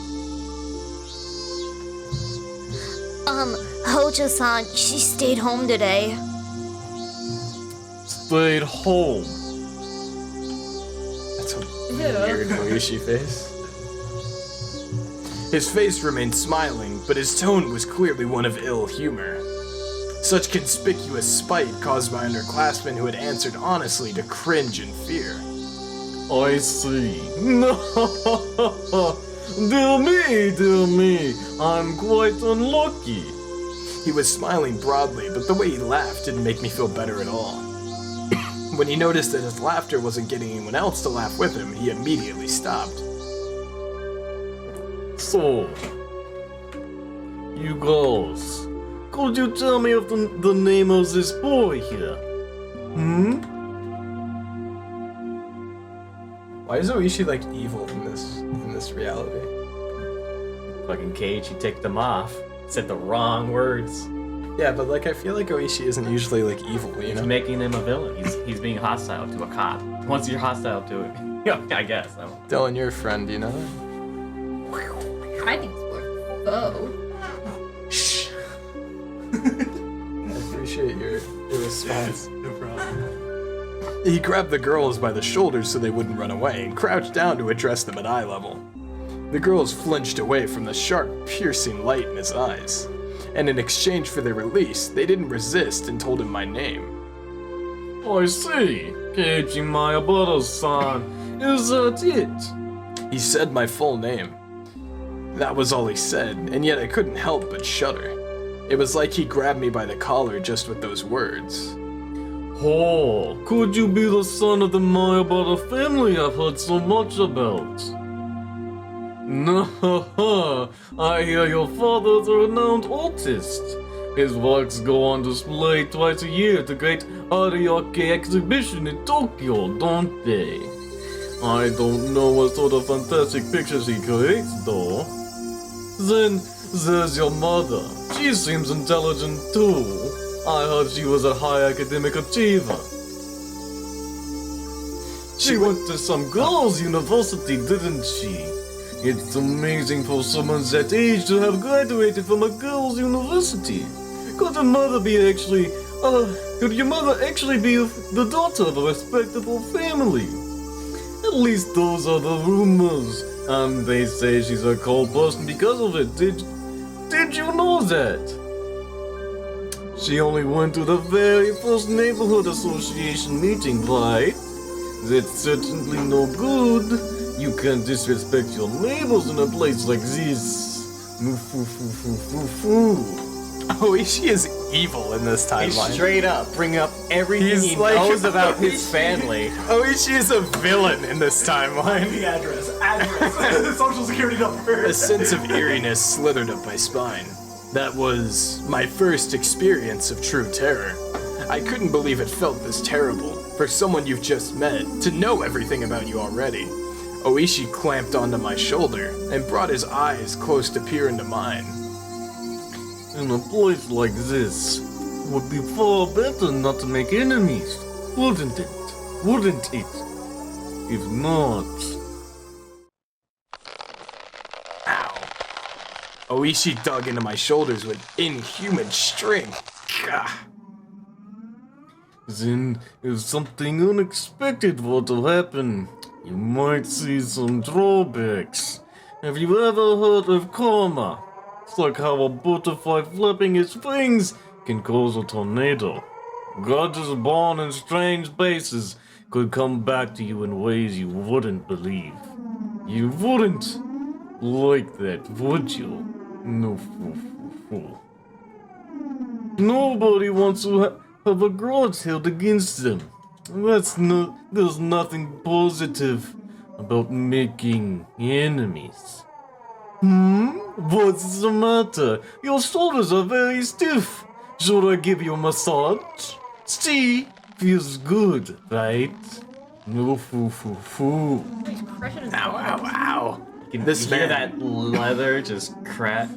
Hojo-san, she stayed home today. Stayed home. That's a weird Ooishi face. His face remained smiling, but his tone was clearly one of ill humor. Such conspicuous spite caused my underclassmen who had answered honestly to cringe in fear. I see. No. Dear me, I'm quite unlucky. He was smiling broadly, but the way he laughed didn't make me feel better at all. When he noticed that his laughter wasn't getting anyone else to laugh with him, he immediately stopped. So, you girls, could you tell me of the name of this boy here? Why is Ooishi like evil in this reality? Fucking Keiichi ticked him off. Said the wrong words. Yeah, but like I feel like Ooishi isn't usually like evil, you He's know? making him a villain. He's being hostile to a cop. Once you're hostile to it, yeah, I guess. Dylan, you're a friend, you know? I think it's more foe. Shh. I appreciate your response. No problem. He grabbed the girls by the shoulders so they wouldn't run away and crouched down to address them at eye level. The girls flinched away from the sharp, piercing light in his eyes, and in exchange for their release, they didn't resist and told him my name. I see. Keiichi Mayabara-san. Is that it? He said my full name. That was all he said, and yet I couldn't help but shudder. It was like he grabbed me by the collar just with those words. Oh, could you be the son of the Mayabara family I've heard so much about? No, I hear your father's a renowned artist. His works go on display twice a year at the great Ariake exhibition in Tokyo, don't they? I don't know what sort of fantastic pictures he creates, though. Then there's your mother. She seems intelligent, too. I heard she was a high academic achiever. She went to some girls' university, didn't she? It's amazing for someone that age to have graduated from a girls' university. Could your mother actually be the daughter of a respectable family? At least those are the rumors. And they say she's a cold person because of it. Did you know that? She only went to the very first neighborhood association meeting, right? That's certainly no good. You can't disrespect your neighbors in a place like this. Ooishi is evil in this He's timeline. straight up bringing up everything He's he like- knows about his family. Ooishi is a villain in this timeline. The address, social security number. A sense of eeriness slithered up my spine. That was my first experience of true terror. I couldn't believe it felt this terrible for someone you've just met to know everything about you already. Ooishi clamped onto my shoulder and brought his eyes close to peer into mine. In a place like this, would be far better not to make enemies, wouldn't it? Wouldn't it? If not... Ow. Ooishi dug into my shoulders with inhuman strength. Gah. Then, if something unexpected were to happen, you might see some drawbacks. Have you ever heard of karma? It's like how a butterfly flapping its wings can cause a tornado. Grudges born in strange places could come back to you in ways you wouldn't believe. You wouldn't like that, would you? No, fool. Nobody wants to have a grudge held against them. There's nothing positive about making enemies. What's the matter? Your shoulders are very stiff. Should I give you a massage? See? Feels good, right? No, foo. He's crushing his Ow, balls. ow, ow. This hear that leather just crack.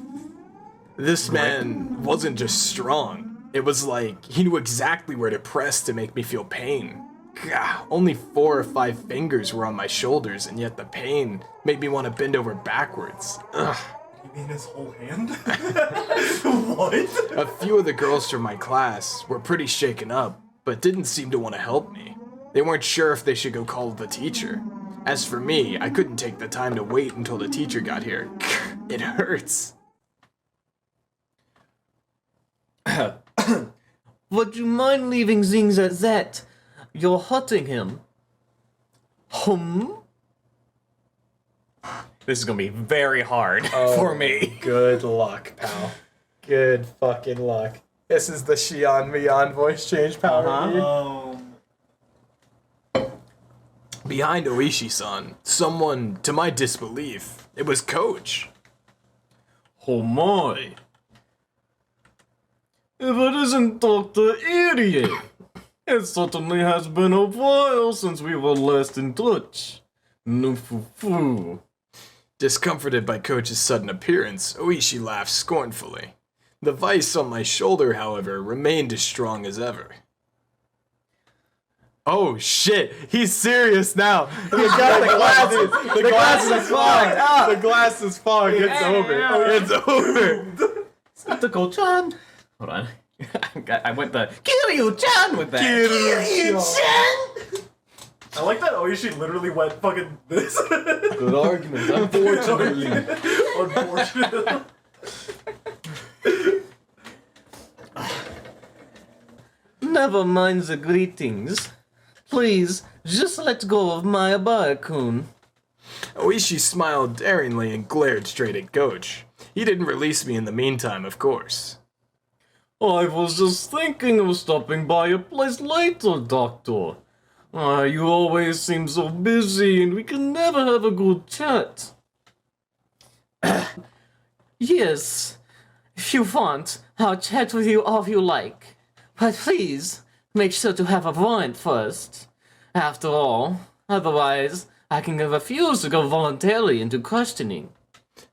This man wasn't just strong. It was like he knew exactly where to press to make me feel pain. Gah, only 4 or 5 fingers were on my shoulders, and yet the pain made me want to bend over backwards. Ugh. You mean his whole hand? What? A few of the girls from my class were pretty shaken up, but didn't seem to want to help me. They weren't sure if they should go call the teacher. As for me, I couldn't take the time to wait until the teacher got here. It hurts. Would you mind leaving things at that? You're hurting him. This is gonna be very hard for me. Good luck, pal. Good fucking luck. This is the Shion Mion voice change power. Behind Oishi-san, someone, to my disbelief, it was Coach. Oh my. If it isn't Dr. Idiot, it certainly has been a while since we were last in touch. No foo. Discomforted by Coach's sudden appearance, Ooishi laughed scornfully. The vice on my shoulder, however, remained as strong as ever. Oh shit, he's serious now. He got the glasses. The glasses are fogged. The glass is fogged. It's over. It's over. Tentacle-chan. Hold on. I went the Kiryu-chan with that. I like that Ooishi literally went fucking this. Good argument, unfortunately. Unfortunately. Never mind the greetings. Please, just let go of my Abaya-kun. Ooishi smiled daringly and glared straight at Coach. He didn't release me in the meantime, of course. I was just thinking of stopping by your place later, Doctor. You always seem so busy and we can never have a good chat. Yes, if you want, I'll chat with you all you like. But please, make sure to have a warrant first. After all, otherwise, I can refuse to go voluntarily into questioning.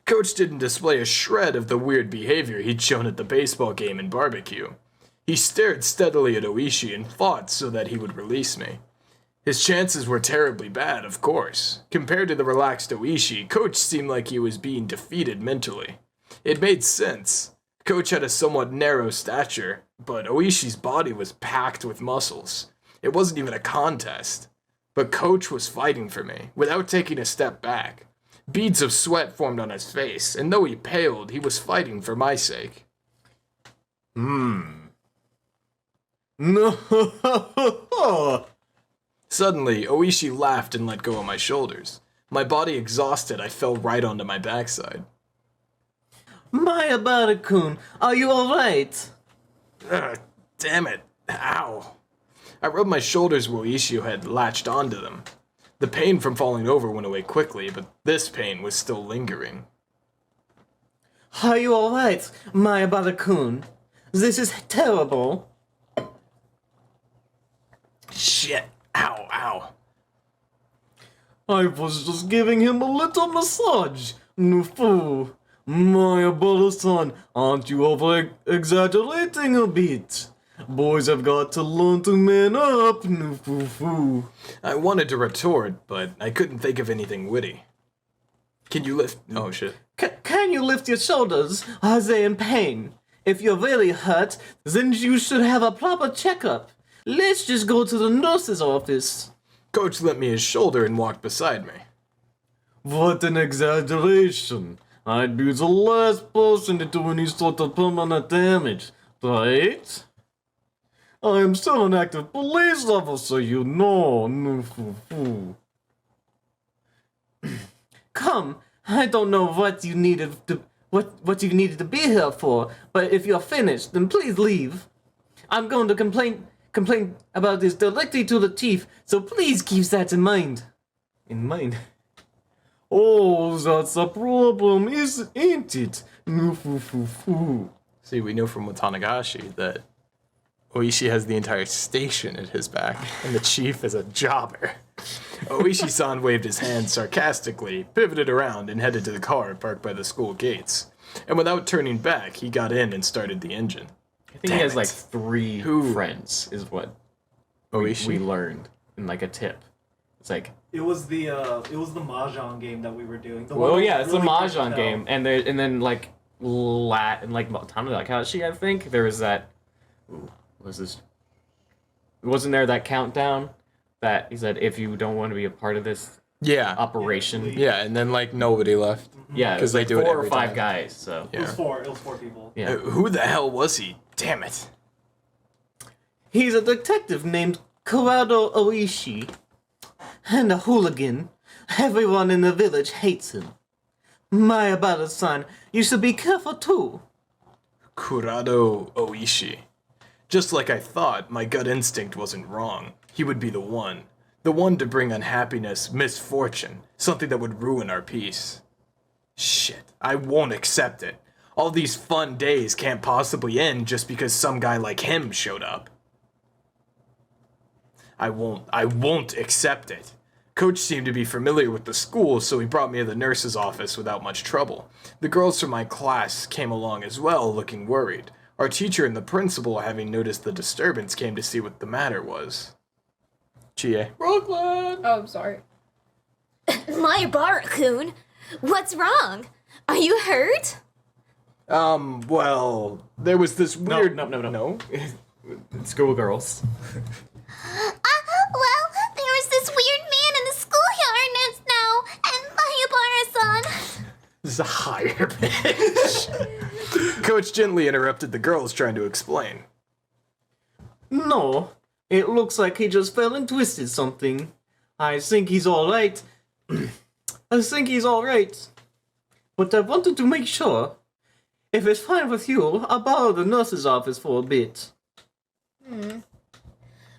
Coach didn't display a shred of the weird behavior he'd shown at the baseball game and barbecue. He stared steadily at Ooishi and fought so that he would release me. His chances were terribly bad, of course. Compared to the relaxed Ooishi, Coach seemed like he was being defeated mentally. It made sense. Coach had a somewhat narrow stature, but Oishi's body was packed with muscles. It wasn't even a contest. But Coach was fighting for me, without taking a step back. Beads of sweat formed on his face, and though he paled, he was fighting for my sake. No. Suddenly, Ooishi laughed and let go of my shoulders. My body exhausted, I fell right onto my backside. Mayabara-kun, are you alright? Ugh, damn it. Ow. I rubbed my shoulders where Ooishi had latched onto them. The pain from falling over went away quickly, but this pain was still lingering. Are you alright, Mayabara-kun? This is terrible. Shit. Ow, ow. I was just giving him a little massage. Nufu. Mayabara-san, aren't you over-exaggerating a bit? Boys have got to learn to man up, Nufu. I wanted to retort, but I couldn't think of anything witty. Can you lift? Oh, shit. Can you lift your shoulders? Are they in pain? If you're really hurt, then you should have a proper checkup. Let's just go to the nurse's office. Coach lent me his shoulder and walked beside me. What an exaggeration. I'd be the last person to do any sort of permanent damage, right? I am still an active police officer, you know, Nufu. Come, I don't know what you needed to be here for, but if you're finished, then please leave. I'm going to complain about this directly to the chief, so please keep that in mind. In mind? Oh, that's a problem, ain't it? Nufu. See, we know from Tatarigoroshi that Ooishi has the entire station at his back, and the chief is a jobber. Ooishi-san waved his hand sarcastically, pivoted around, and headed to the car parked by the school gates. And without turning back, he got in and started the engine. I think he has like 3 friends, is what Ooishi? we learned in like a tip. It's like, It was the mahjong game that we were doing. The one well, that yeah, was it's a really mahjong quick to game, and then like Tatarigoroshi, I think there was that. Ooh, what was this? Wasn't there that countdown that he said if you don't want to be a part of this Yeah. operation? Yeah, and then like nobody left. Yeah, Because because they do it 4 or every 5 time. guys. So It was Yeah. 4. It was 4 people. yeah, Who the hell was he? Damn it. He's a detective named Kurado Ooishi. And a hooligan. Everyone in the village hates him. Mayabara-san, you should be careful too. Kurado Ooishi. Just like I thought, my gut instinct wasn't wrong. He would be the one. The one to bring unhappiness, misfortune, something that would ruin our peace. Shit, I won't accept it. All these fun days can't possibly end just because some guy like him showed up. I won't accept it. Coach seemed to be familiar with the school, so he brought me to the nurse's office without much trouble. The girls from my class came along as well, looking worried. Our teacher and the principal, having noticed the disturbance, came to see what the matter was. Chie. Brooklyn! Oh, I'm sorry. Mayabara-kun, what's wrong? Are you hurt? Well, there was this weird... No. Schoolgirls. Well, there was this weird man in the schoolyard now, and Mayabara-san. This is a higher pitch. Coach gently interrupted the girls trying to explain. No, it looks like he just fell and twisted something. I think he's alright. But I wanted to make sure. If it's fine with you, I'll borrow the nurse's office for a bit.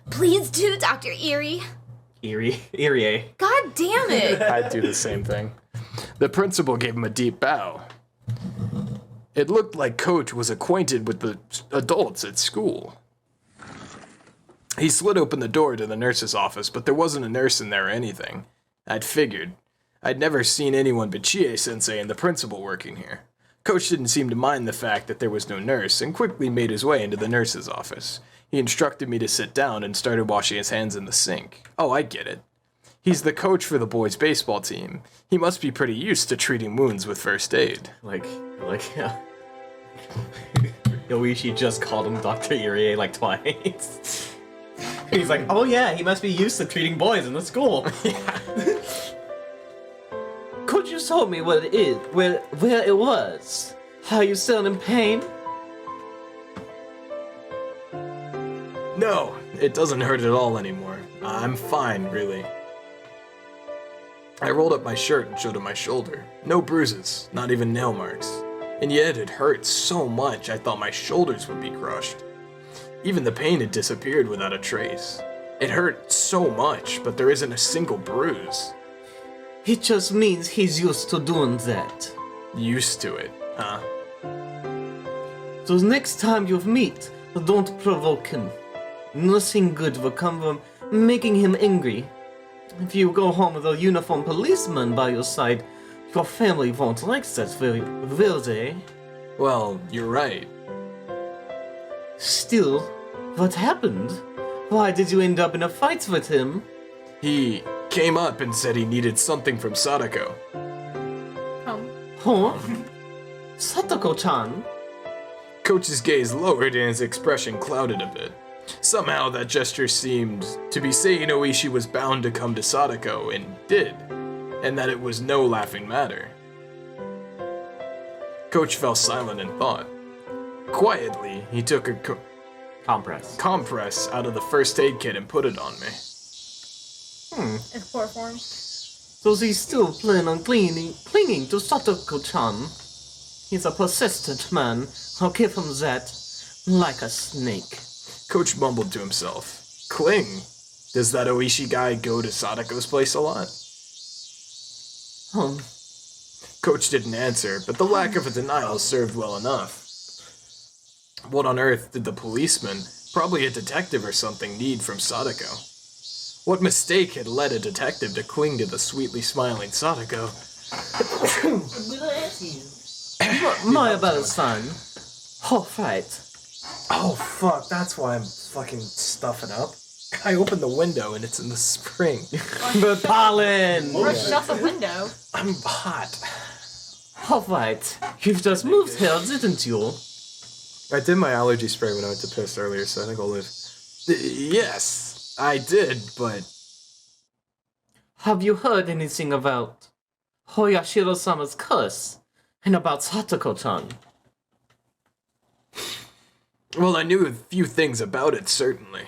Please do, Dr. Erie. Erie. God damn it. I'd do the same thing. The principal gave him a deep bow. It looked like Coach was acquainted with the adults at school. He slid open the door to the nurse's office, but there wasn't a nurse in there or anything. I'd figured. I'd never seen anyone but Chie-sensei and the principal working here. Coach didn't seem to mind the fact that there was no nurse, and quickly made his way into the nurse's office. He instructed me to sit down and started washing his hands in the sink. Oh, I get it. He's the coach for the boys' baseball team. He must be pretty used to treating wounds with first aid. Like, yeah. Ooishi just called him Dr. Irie like twice. He's like, oh yeah, he must be used to treating boys in the school. Could you tell me what it is, where it was? Are you still in pain? No, it doesn't hurt at all anymore. I'm fine, really. I rolled up my shirt and showed him my shoulder. No bruises, not even nail marks. And yet it hurt so much I thought my shoulders would be crushed. Even the pain had disappeared without a trace. It hurt so much, but there isn't a single bruise. It just means he's used to doing that. Used to it, huh? So next time you meet, don't provoke him. Nothing good will come from making him angry. If you go home with a uniformed policeman by your side, your family won't like that very, will they? Well, you're right. Still, what happened? Why did you end up in a fight with him? He came up and said he needed something from Sadako. Huh? Satoko-chan? Coach's gaze lowered and his expression clouded a bit. Somehow that gesture seemed to be saying Ooishi was bound to come to Sadako, and did, and that it was no laughing matter. Coach fell silent in thought. Quietly, he took a compress out of the first aid kit and put it on me. In poor form. So he's still planning on clinging to Satoko-chan. He's a persistent man, I'll give him that. Like a snake. Coach mumbled to himself. Cling? Does that Ooishi guy go to Sadako's place a lot? Coach didn't answer, but the lack of a denial served well enough. What on earth did the policeman, probably a detective or something, need from Sadako? What mistake had led a detective to cling to the sweetly smiling Sadako? My bad son. Oh, right. Oh fuck, that's why I'm fucking stuffing up. I opened the window and it's in the spring. The pollen! Or shut the window. I'm hot. Alright, you've just moved here, didn't you? I did my allergy spray when I went to piss earlier, so I think I'll live. Yes, I did, but... Have you heard anything about Hoyashiro-sama's curse? And about Satoko-chan? Well, I knew a few things about it, certainly.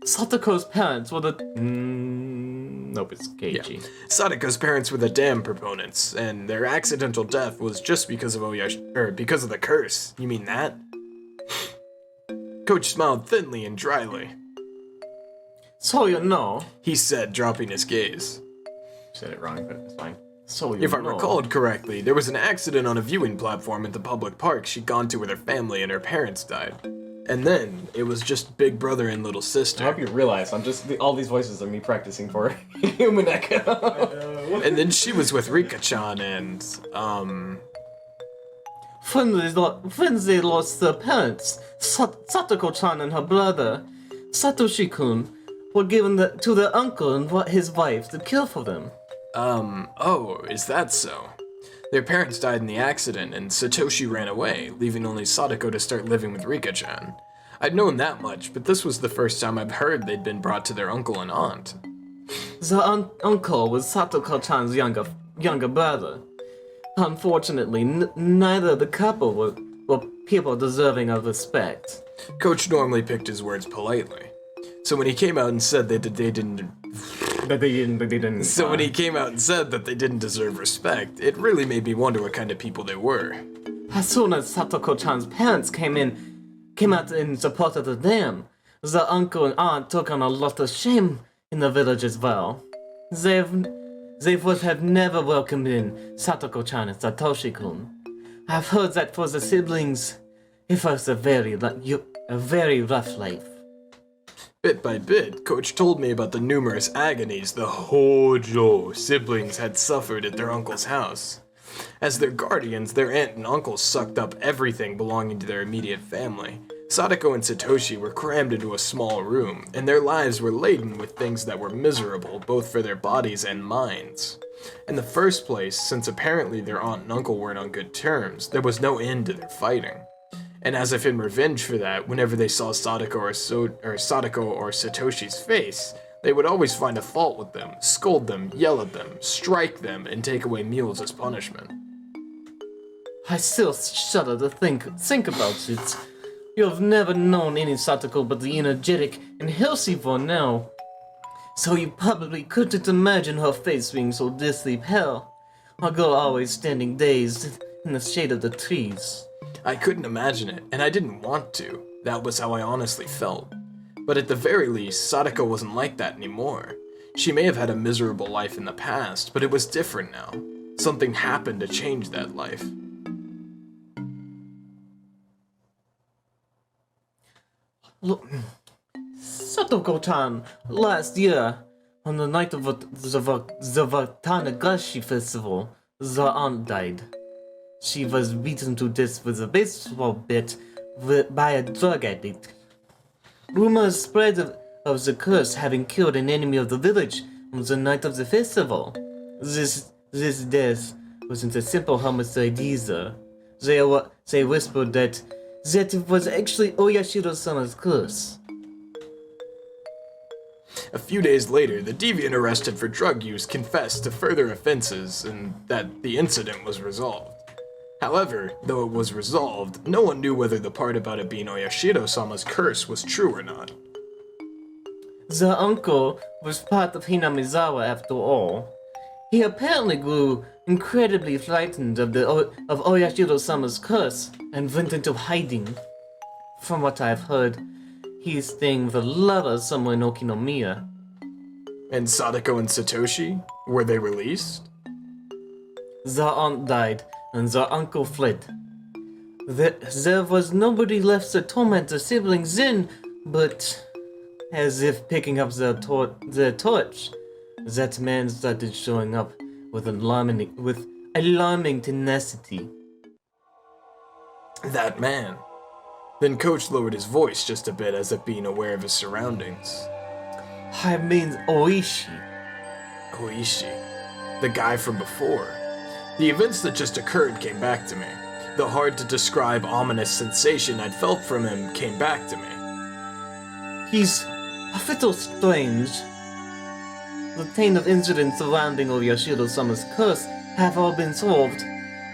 Satoko's parents were the... nope, it's Keiichi. Yeah. Sadako's parents were the dam proponents, and their accidental death was just because of because of the curse. You mean that? Coach smiled thinly and dryly. So you know... He said, dropping his gaze. Said it wrong, but it's fine. So you If I know... recalled correctly, there was an accident on a viewing platform at the public park she'd gone to with her family and her parents died. And then, it was just Big Brother and Little I Sister. hope you realize all these voices are me practicing for human echo. And then she was with Rika-chan and, When they lost their parents, Satoko-chan and her brother, Satoshi-kun, were given to their uncle and his wife to kill for them. Oh, is that so? Their parents died in the accident, and Satoshi ran away, leaving only Sadako to start living with Rika-chan. I'd known that much, but this was the first time I've heard they'd been brought to their uncle and aunt. The uncle was Satoko-chan's younger brother. Unfortunately, neither of the couple were people deserving of respect. Coach normally picked his words politely. So when he came out and said that they didn't deserve respect, it really made me wonder what kind of people they were. As soon as Satoko-chan's parents came out in support of the dam, the uncle and aunt took on a lot of shame in the village as well. They would have never welcomed in Satoko-chan and Satoshi-kun. I've heard that for the siblings, it was a very rough life. Bit by bit, Coach told me about the numerous agonies the Hojo siblings had suffered at their uncle's house. As their guardians, their aunt and uncle sucked up everything belonging to their immediate family. Sadako and Satoshi were crammed into a small room, and their lives were laden with things that were miserable both for their bodies and minds. In the first place, since apparently their aunt and uncle weren't on good terms, there was no end to their fighting. And as if in revenge for that, whenever they saw Sadako or Satoshi's face, they would always find a fault with them, scold them, yell at them, strike them, and take away meals as punishment. I still shudder to think about it. You have never known any Satoko but the energetic and healthy one now. So you probably couldn't imagine her face being so deathly pale. A girl always standing dazed in the shade of the trees. I couldn't imagine it, and I didn't want to. That was how I honestly felt. But at the very least, Sadako wasn't like that anymore. She may have had a miserable life in the past, but it was different now. Something happened to change that life. Look, Satoko-chan, last year, on the night of the Tatarigoroshi festival, the aunt died. She was beaten to death with a baseball bat by a drug addict. Rumors spread of the curse having killed an enemy of the village on the night of the festival. This death wasn't a simple homicide either. They whispered that it was actually Oyashiro-sama's curse. A few days later, the deviant arrested for drug use confessed to further offenses and that the incident was resolved. However, though it was resolved, no one knew whether the part about it being Oyashiro-sama's curse was true or not. The uncle was part of Hinamizawa after all. He apparently grew incredibly frightened of Oyashiro-sama's curse and went into hiding. From what I've heard, he's staying with a lover somewhere in Okinomiya. And Sadako and Satoshi? Were they released? The aunt died, and the uncle fled. There was nobody left to torment the siblings then, but as if picking up their torch, that man started showing up with alarming tenacity. That man. Then Coach lowered his voice just a bit as if being aware of his surroundings. I mean Ooishi. Ooishi. The guy from before. The events that just occurred came back to me. The hard-to-describe ominous sensation I'd felt from him came back to me. He's a little strange. The chain of incidents surrounding Oyashiro-sama's curse have all been solved,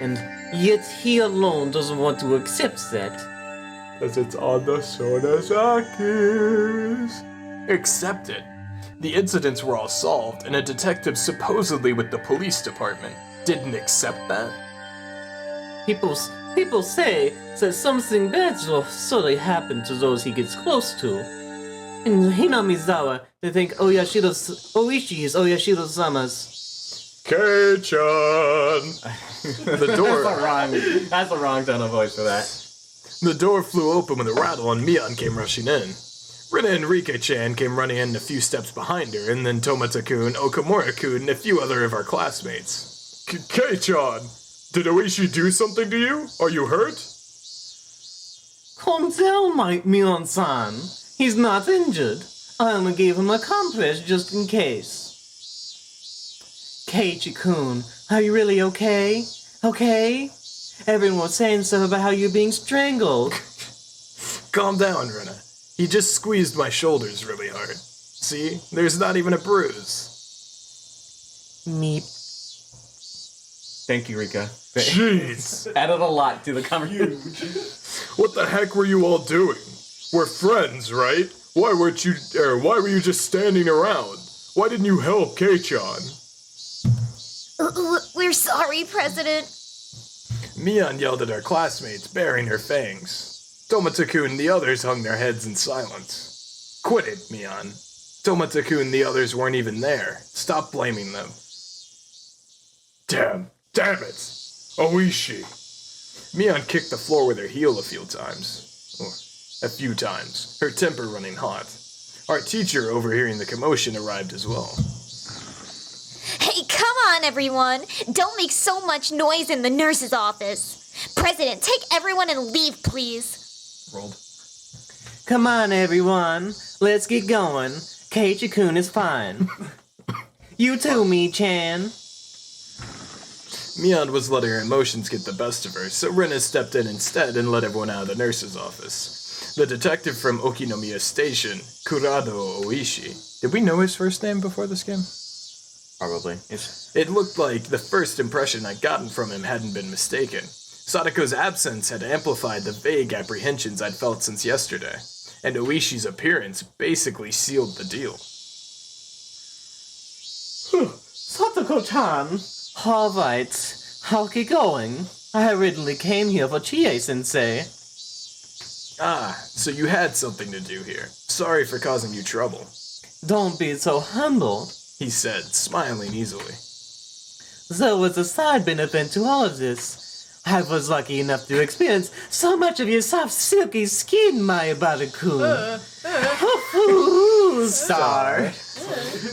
and yet he alone doesn't want to accept that. Cause it's on the Sonazaki's. Accept it. The incidents were all solved, and a detective supposedly with the police department didn't accept that. People say that something bad will surely happen to those he gets close to. In Hinamizawa, they think Ooishi is Oyashiro-sama's. Kei-chan! The door. That's the wrong tone of voice for that. The door flew open with a rattle and Mion came rushing in. Rena and Rika-chan came running in a few steps behind her, and then Tomata-kun, Okamura-kun, and a few other of our classmates. Kei-chan! Did Ooishi do something to you? Are you hurt? Calm down, Mion-san. He's not injured. I only gave him a compress just in case. Keiichi-kun, are you really okay? Okay? Everyone was saying stuff about how you're being strangled. Calm down, Rena. He just squeezed my shoulders really hard. See? There's not even a bruise. Meep. Thank you, Rika. Jeez! Added a lot to the conversation. What the heck were you all doing? We're friends, right? Why were you just standing around? Why didn't you help Kei-chan? We're sorry, President. Mion yelled at our classmates, baring her fangs. Tomata-kun and the others hung their heads in silence. Quit it, Mion. Tomata-kun and the others weren't even there. Stop blaming them. Damn it! Ooishi! Mion kicked the floor with her heel a few times, her temper running hot. Our teacher, overhearing the commotion, arrived as well. Hey, come on, everyone. Don't make so much noise in the nurse's office. President, take everyone and leave, please. Rolled. Come on, everyone. Let's get going. Keiichi-kun is fine. You too, Mi-chan. Mion was letting her emotions get the best of her, so Rena stepped in instead and let everyone out of the nurse's office. The detective from Okinomiya Station, Kurado Ooishi. Did we know his first name before this game? Probably. It looked like the first impression I'd gotten from him hadn't been mistaken. Sadako's absence had amplified the vague apprehensions I'd felt since yesterday, and Ooishi's appearance basically sealed the deal. Satoko-chan. Alright, I'll keep going. I originally came here for Chie-sensei. Ah, so you had something to do here. Sorry for causing you trouble, Don't be so humble. he said, smiling easily. There was a side benefit to all of this. I was lucky enough to experience so much of your soft, silky skin, my Barakun. Star.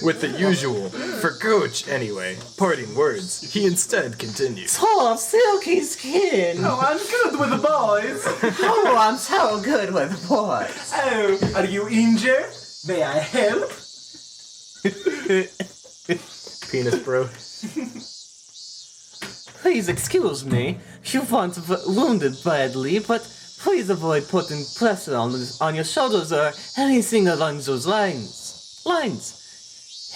With the usual, for Coach anyway, parting words, he instead continued. Soft, silky skin. Oh, I'm good with the boys. Oh, I'm so good with boys. Oh, are you injured? May I help? Penis bro. Please excuse me. You weren't wounded badly, but please avoid putting pressure on your shoulders or anything along those lines.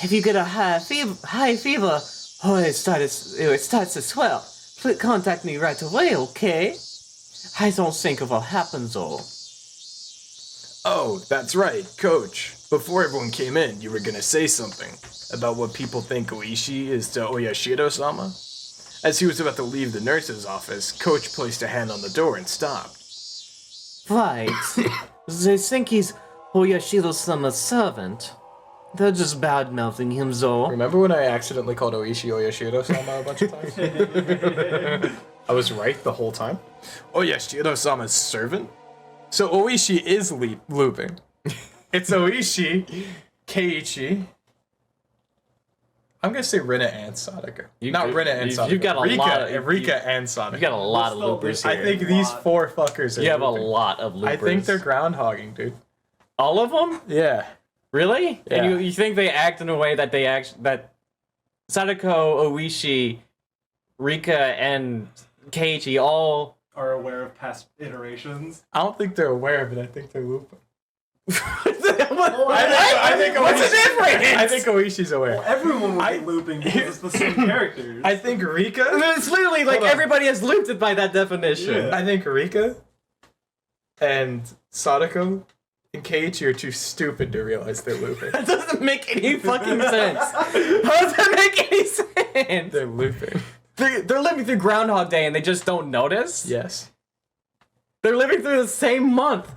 If you get a high fever, or it starts to swell, please contact me right away, okay? I don't think it will happen though. Oh, that's right, Coach. Before everyone came in, you were gonna say something about what people think Ooishi is to Oyashiro-sama. As he was about to leave the nurse's office, Coach placed a hand on the door and stopped. Right. They think he's Oyashiro-sama's servant. They're just bad-mouthing him though. Remember when I accidentally called Ooishi Oyashiro-sama a bunch of times? I was right the whole time? Oyashiro-sama's servant? So Ooishi is looping. It's Ooishi, Keiichi. I'm gonna say Rena and Sadako. Not Rena and Sadako. You've got a lot of Rika and Sadako. You got a lot of loopers here. I think these four fuckers are You have a looping. lot of loopers. I think they're groundhogging, dude. all of them. Yeah. Really? Yeah. And you think they act in a way that that Sadako, Ooishi, Rika, and Keiichi all Are aware of past iterations. I don't think they're aware of it. I think they're looping. I think What's the difference? I think Oishi's aware. Everyone will be looping because it's the same characters. I think Rika. It's literally like Hold on. everybody has looped it by that definition. Yeah. I think Rika and Sadako and Keiichi are too stupid to realize they're looping. That doesn't make any fucking sense. How does that make any sense? They're looping. They're living through Groundhog Day and they just don't notice? Yes. They're living through the same month.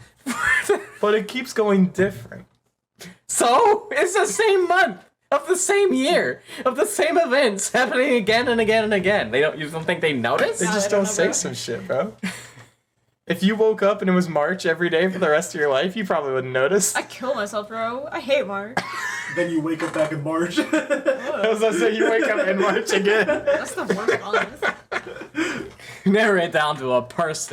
But it keeps going different. So, it's the same month of the same year of the same events happening again and again and again. You don't think they notice? They just don't say some shit, bro. If you woke up and it was March every day for the rest of your life, you probably wouldn't notice. I kill myself, bro. I hate March. Then you wake up back in March. I was gonna say you wake up in March again. That's the worst honest. Narrow it down to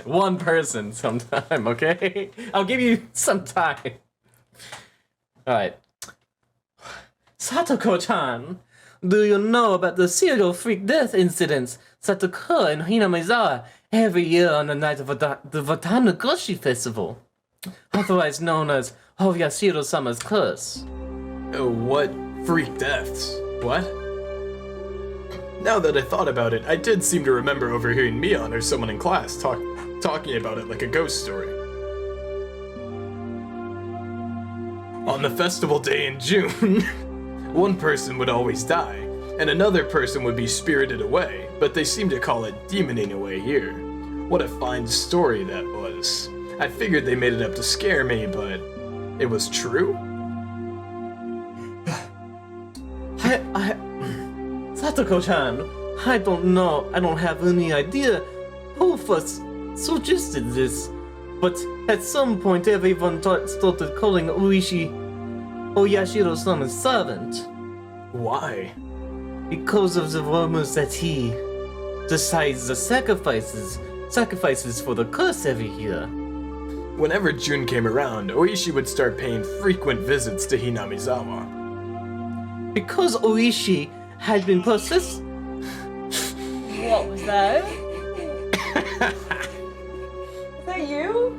one person sometime, okay? I'll give you some time. Alright. Satoko-chan, do you know about the serial freak death incidents that occur in Hinamizawa every year on the night of the Tatarigoroshi festival? Otherwise known as Oyashiro-sama's curse. What freak deaths? What? Now that I thought about it, I did seem to remember overhearing Mion or someone in class talking about it like a ghost story. On the festival day in June, one person would always die, and another person would be spirited away, but they seem to call it demoning away here. What a fine story that was. I figured they made it up to scare me, but it was true? Satoko-chan, I don't know. I don't have any idea who first suggested this, but at some point everyone started calling Ooishi Oyashiro-sama's servant. Why? Because of the rumors that he decides the sacrifices for the curse every year. Whenever June came around, Ooishi would start paying frequent visits to Hinamizawa. Because Ooishi had been persistent. What was that? Is that you?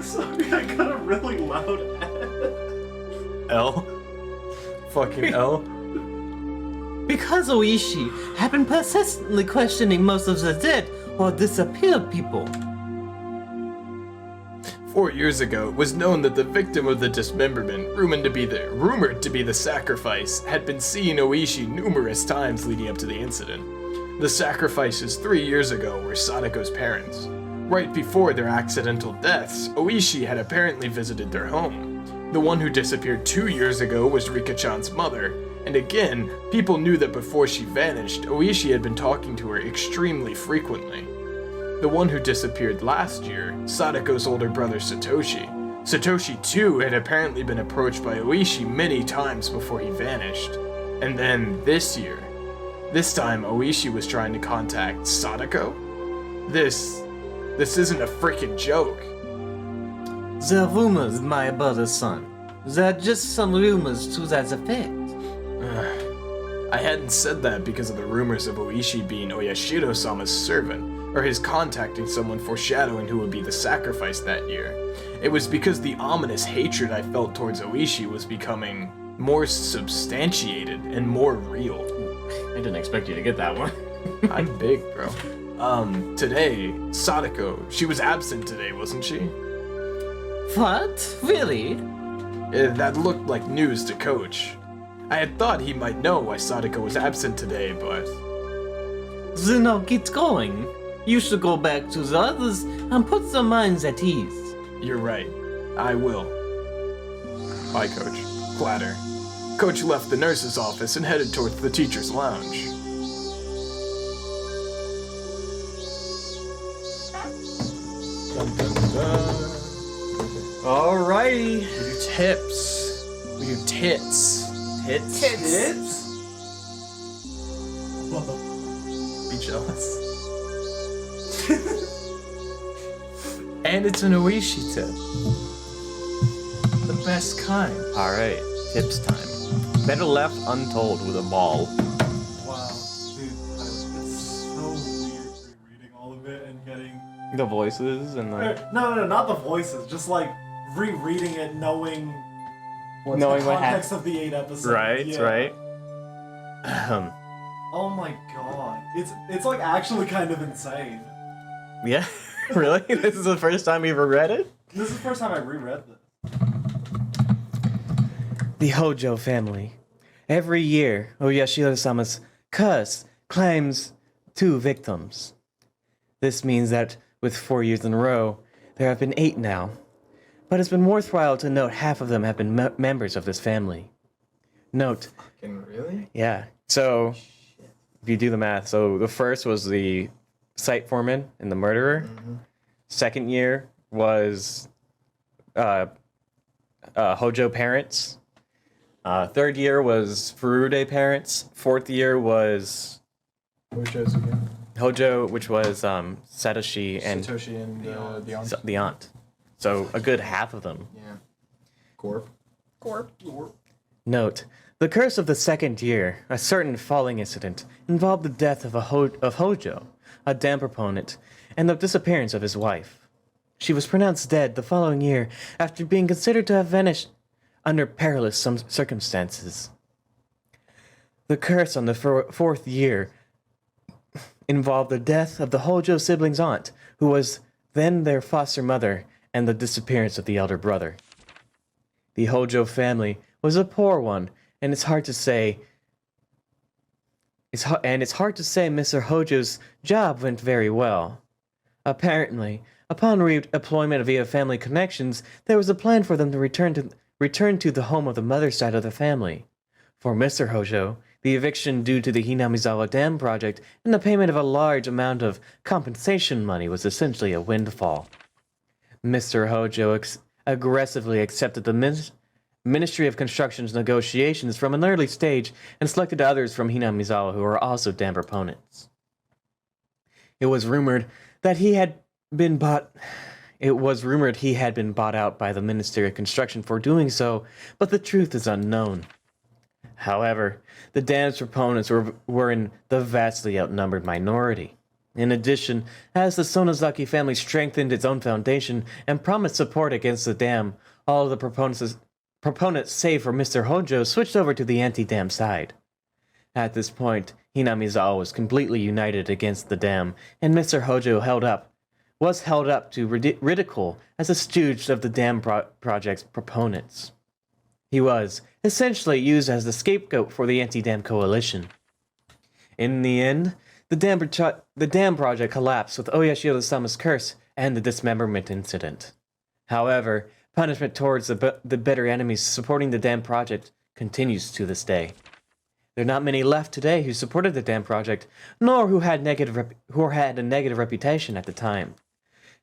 Sorry, I got a really loud L? Fucking L? Because Ooishi had been persistently questioning most of the dead or disappeared people. 4 years ago, it was known that the victim of the dismemberment, rumored to be the sacrifice, had been seeing Ooishi numerous times leading up to the incident. The sacrifices 3 years ago were Sadako's parents. Right before their accidental deaths, Ooishi had apparently visited their home. The one who disappeared 2 years ago was Rika-chan's mother, and again, people knew that before she vanished, Ooishi had been talking to her extremely frequently. The one who disappeared last year, Sadako's older brother Satoshi. Satoshi too had apparently been approached by Ooishi many times before he vanished. And then this time Ooishi was trying to contact Sadako? This isn't a freaking joke. The rumors, my brother's son. There are just some rumors to that effect. I hadn't said that because of the rumors of Ooishi being Oyashiro-sama's servant, or his contacting someone foreshadowing who would be the sacrifice that year. It was because the ominous hatred I felt towards Ooishi was becoming more substantiated and more real. I didn't expect you to get that one. I'm big, bro. Today, Sadako, she was absent today, wasn't she? What? Really? That looked like news to Coach. I had thought he might know why Sadako was absent today, but... Then now get going. You should go back to the others and put their minds at ease. You're right. I will. Bye, Coach. Clatter. Coach left the nurse's office and headed towards the teacher's lounge. Dun, dun, dun. Alrighty. We do tips. We do tits. Tits? Tits? Be jealous. And it's an Ooishi tip. The best kind. Alright, tips time. Better left untold with a ball. Wow, dude, it's so weird rereading all of it and getting... The voices and the... No, not the voices, just like rereading it knowing Knowing the what context happened. of the 8 episodes. Right, yeah. right. Oh my god. It's like actually kind of insane. Yeah? Really? This is the first time you ever read it? This is the first time I reread this. The Hojo family. Every year, Oyashiro-sama's curse claims 2 victims. This means that with 4 years in a row, there have been 8 now. But it's been worthwhile to note half of them have been members of this family. Note. Fucking really? Yeah. So, if you do the math, so the first was the site foreman and the murderer. Mm-hmm. Second year was Hojo parents. Third year was Furude parents. Fourth year was Hojo's again. Hojo, which was Satoshi and Satoshi and the aunt. the aunt. So a good half of them. Yeah. Corp. Note, the curse of the second year, a certain falling incident, involved the death of Hojo, a dam proponent, and the disappearance of his wife. She was pronounced dead the following year after being considered to have vanished under perilous circumstances. The curse on the fourth year involved the death of the Hojo siblings' aunt, who was then their foster mother, and the disappearance of the elder brother. The Hojo family was a poor one, and it's hard to say Mr. Hojo's job went very well. Apparently, upon redeployment via family connections, there was a plan for them to return to the home of the mother's side of the family. For Mr. Hojo, the eviction due to the Hinamizawa Dam project and the payment of a large amount of compensation money was essentially a windfall. Mr. Hojo aggressively accepted the Ministry of Construction's negotiations from an early stage and selected others from Hinamizawa who were also dam proponents. It was rumored he had been bought out by the Ministry of Construction for doing so, but the truth is unknown. However, the dam's proponents were in the vastly outnumbered minority. In addition, as the Sonozaki family strengthened its own foundation and promised support against the dam, all of the proponents save for Mr. Hojo switched over to the anti-dam side. At this point, Hinamizawa was completely united against the dam, and Mr. Hojo held up was held up to ridicule as a stooge of the dam project's proponents. He was essentially used as the scapegoat for the anti-dam coalition. In the end, the dam project collapsed with Ooishi Sama's curse and the dismemberment incident. However, punishment towards the bitter enemies supporting the dam project continues to this day. There are not many left today who supported the dam project, nor who had a negative reputation at the time.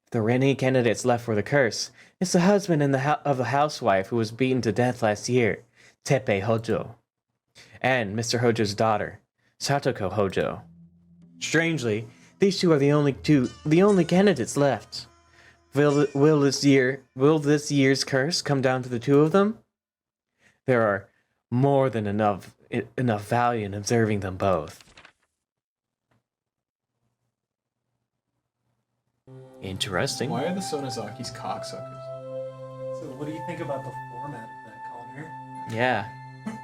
If there were any candidates left for the curse, it's the husband of the housewife who was beaten to death last year, Teppei Hojo, and Mr. Hojo's daughter, Satoko Hojo. Strangely, these two are the only candidates left. Will this year's curse come down to the two of them? There are more than enough value in observing them both. Interesting. Why are the Sonozakis cocksuckers? So, what do you think about the format of that, Connor? Yeah.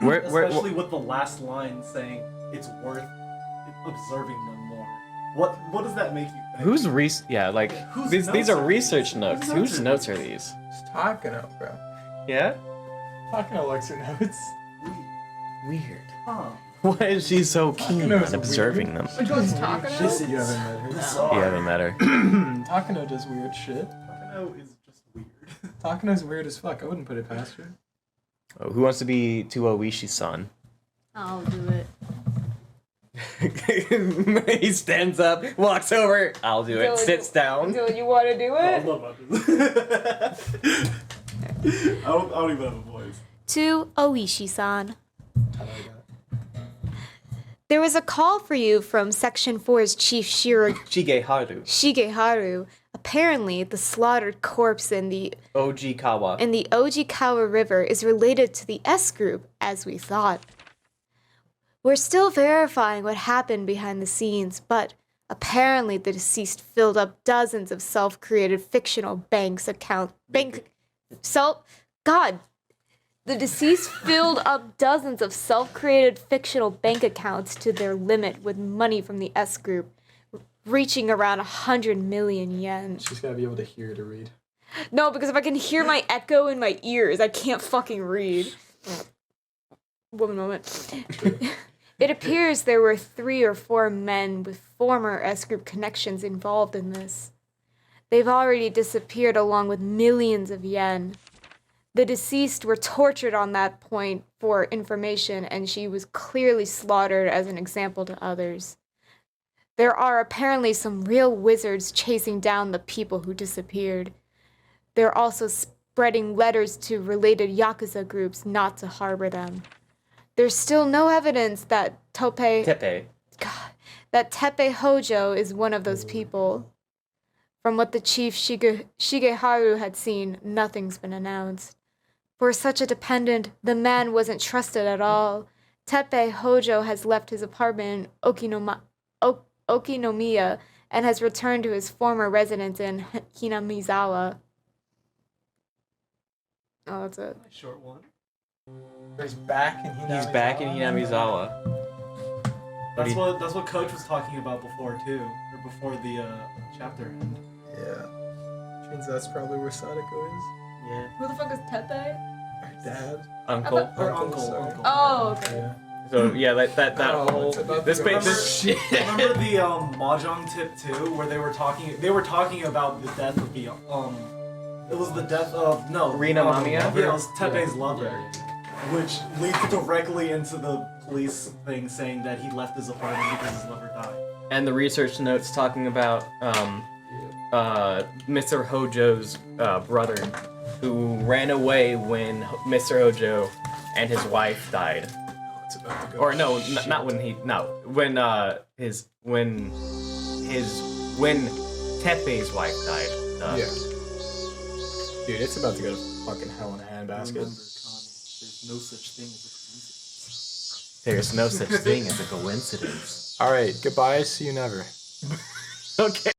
Especially with the last line saying it's worth observing them more. What does that make you think? Whose these notes are are research these? notes. Whose Whose notes notes are these? It's Takano, bro. Yeah? Takano likes her notes. Weird. Huh. Why is she so keen Takano's on observing them? Which one's Takano? You haven't met her. You haven't met her. Takano does weird shit. Takano is just weird. Takano's weird as fuck. I wouldn't put it past her. Oh, who wants to be Ooishi-san? I'll do it. He stands up, walks over. I'll do it. Sits down. Do you want to do I it? don't know about this. I don't even have a voice. To Ooishi-san. There was a call for you from Section 4's Chief Shigeharu. Apparently, the slaughtered corpse in the Ojikawa River is related to the S group, as we thought. We're still verifying what happened behind the scenes, but apparently the deceased filled up dozens of self-created fictional The deceased filled up dozens of self-created fictional bank accounts to their limit with money from the S group, reaching around 100 million yen. She's gotta be able to hear to read. No, because if I can hear my echo in my ears, I can't fucking read. One moment. It appears there were 3 or 4 men with former S group connections involved in this. They've already disappeared along with millions of yen. The deceased were tortured on that point for information, and she was clearly slaughtered as an example to others. There are apparently some real wizards chasing down the people who disappeared. They're also spreading letters to related Yakuza groups not to harbor them. There's still no evidence that Teppei Hojo is one of those people. From what the Chief Shigeharu had seen, nothing's been announced. For such a dependent, the man wasn't trusted at all. Teppei Hojo has left his apartment in Okinomiya and has returned to his former residence in Hinamizawa. Oh, that's it. Short one. He's back in Hinamizawa. He's back in Hinamizawa. That's what Coach was talking about before too, or before the chapter ended. Yeah. Which means that's probably where Sadako is. Yeah. Who the fuck is Teppei? Her dad. Uncle. Or Uncle, sorry. uncle. Oh, okay. Yeah. So yeah, that Oh, whole it's about this to go ba- this shit. Remember the mahjong tip too, where they were talking about the death of the it was the death of Rena Mamiya? Yeah, it was Teppei's lover, which leads directly into the police thing saying that he left his apartment because his lover died. and the research notes talking about Mr. Hojo's brother, who ran away when Mr. Hojo and his wife died. It's about to go Or no, shit. not when he. No, when Teppei's wife died. Yeah. Dude, it's about to go to fucking hell in a handbasket. Remember, Connie, there's no such thing as a coincidence. There's no such thing as a coincidence. Alright, goodbye, see you never. Okay.